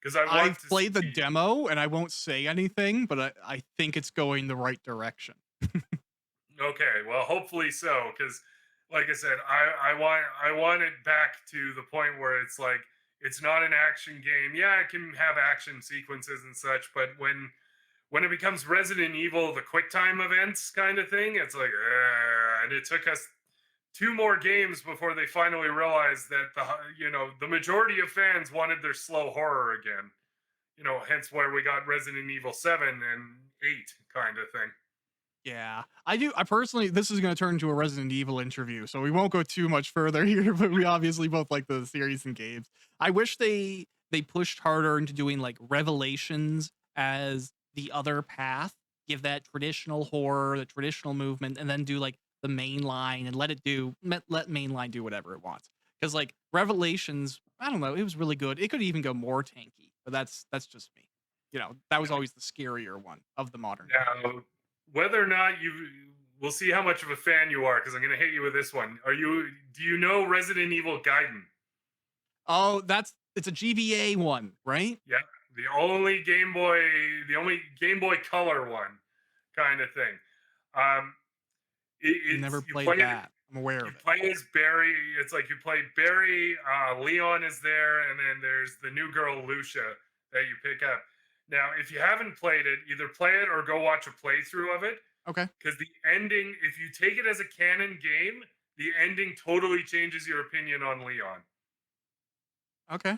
because I want I've to played the see. demo and I won't say anything, but I think it's going the right direction. Okay, well, hopefully so, because, like I said, I want it back to the point where it's like it's not an action game. Yeah, it can have action sequences and such, but when it becomes Resident Evil, the quick time events kind of thing, it's like, and it took us two more games before they finally realized that the majority of fans wanted their slow horror again. Hence where we got Resident Evil 7 and 8 kind of thing. Yeah, I do. I personally, this is going to turn into a Resident Evil interview, so we won't go too much further here. But we obviously both like the series and games. I wish they pushed harder into doing like Revelations as the other path, give that traditional horror, the traditional movement, and then do like the main line and let mainline do whatever it wants. Because like Revelations, I don't know, it was really good. It could even go more tanky, but that's just me. That was always the scarier one of the modern. Now, whether or not we'll see how much of a fan you are, because I'm going to hit you with this one. Do you know Resident Evil Gaiden? Oh, it's a GBA one, right? Yeah, the only Game Boy Color one, kind of thing. Um, Never it's you played play it. that. I'm aware You of it. play as Barry. It's like you play Barry. Leon is there, and then there's the new girl Lucia that you pick up. Now, if you haven't played it, either play it or go watch a playthrough of it. Okay. Because the ending, if you take it as a canon game, the ending totally changes your opinion on Leon. Okay.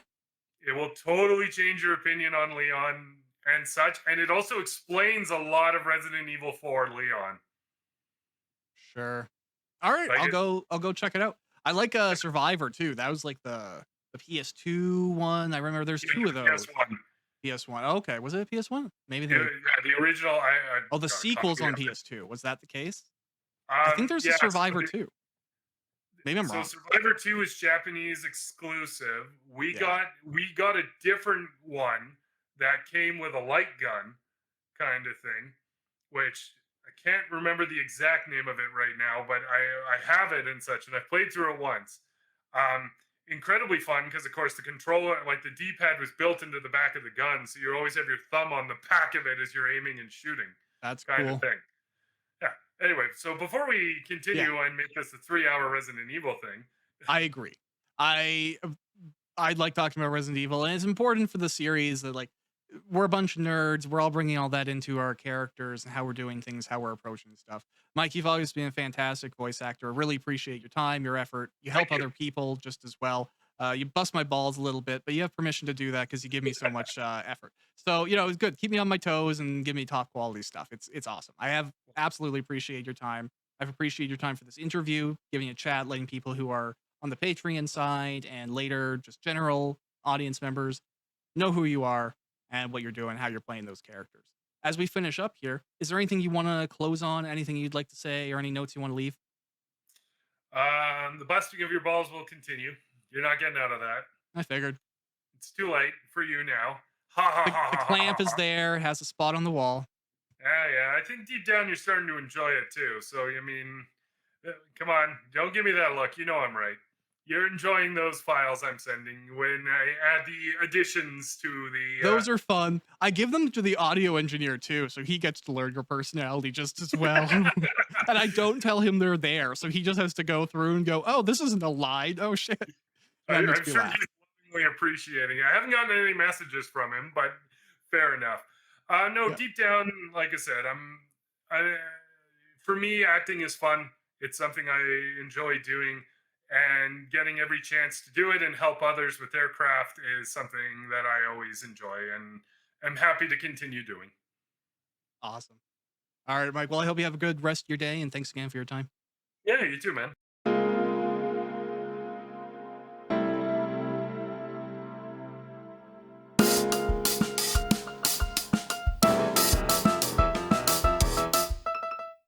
It will totally change your opinion on Leon and such. And it also explains a lot of Resident Evil 4 Leon. Sure. All right, Like I'll go check it out. I like Survivor too. That was like the PS2 one. I remember there's two of those. PS1. PS1. Okay, was it a PS1? Maybe Yeah, the original. Oh, the got a sequel's copy on of it. PS2. Was that the case? I think there's a Yeah. Survivor too. Maybe I'm So wrong. Survivor 2 is Japanese exclusive. We Yeah. got a different one that came with a light gun kind of thing, which I can't remember the exact name of it right now, but I have it and such, and I played through it once. Um, Incredibly fun because of course the controller, like the D-pad, was built into the back of the gun, so you always have your thumb on the back of it as you're aiming and shooting, That's kind of cool. thing. Yeah, Anyway, so before we Yeah, continue and make this a 3 hour Resident Evil thing, I agree. I I like talking about Resident Evil, and it's important for the series that like we're a bunch of nerds. We're all bringing all that into our characters and how we're doing things, how we're approaching stuff. Mike, you've always been a fantastic voice actor. I really appreciate your time, your effort. You thank help you. other people just as well. You bust my balls a little bit, but you have permission to do that because you give me so much effort. So it's good. Keep me on my toes and give me top quality stuff. It's awesome. I have absolutely appreciate your time. I've appreciated your time for this interview, giving a chat, letting people who are on the Patreon side and later just general audience members know who you are and what you're doing, how you're playing those characters. As we finish up here, is there anything you want to close on? Anything you'd like to say or any notes you want to leave? The busting of your balls will continue. You're not getting out of that. I figured. It's too late for you now. Ha ha The ha ha ha clamp ha is ha. there, it has a spot on the wall. Yeah, yeah. I think deep down you're starting to enjoy it too. So, I mean, come on, don't give me that look. You know I'm right. You're enjoying those files I'm sending when I add the additions to the. Those are fun. I give them to the audio engineer too, so he gets to learn your personality just as well. And I don't tell him they're there, so he just has to go through and go, "Oh, this isn't a lie. Oh shit." And that makes I'm me sure laugh. he's lovingly appreciating it. I haven't gotten any messages from him, but fair enough. No, Yeah. deep down, like I said, I, for me, acting is fun. It's something I enjoy doing, and getting every chance to do it and help others with their craft is something that I always enjoy and am happy to continue doing. Awesome. All right, Mike. Well, I hope you have a good rest of your day and thanks again for your time. Yeah, you too, man.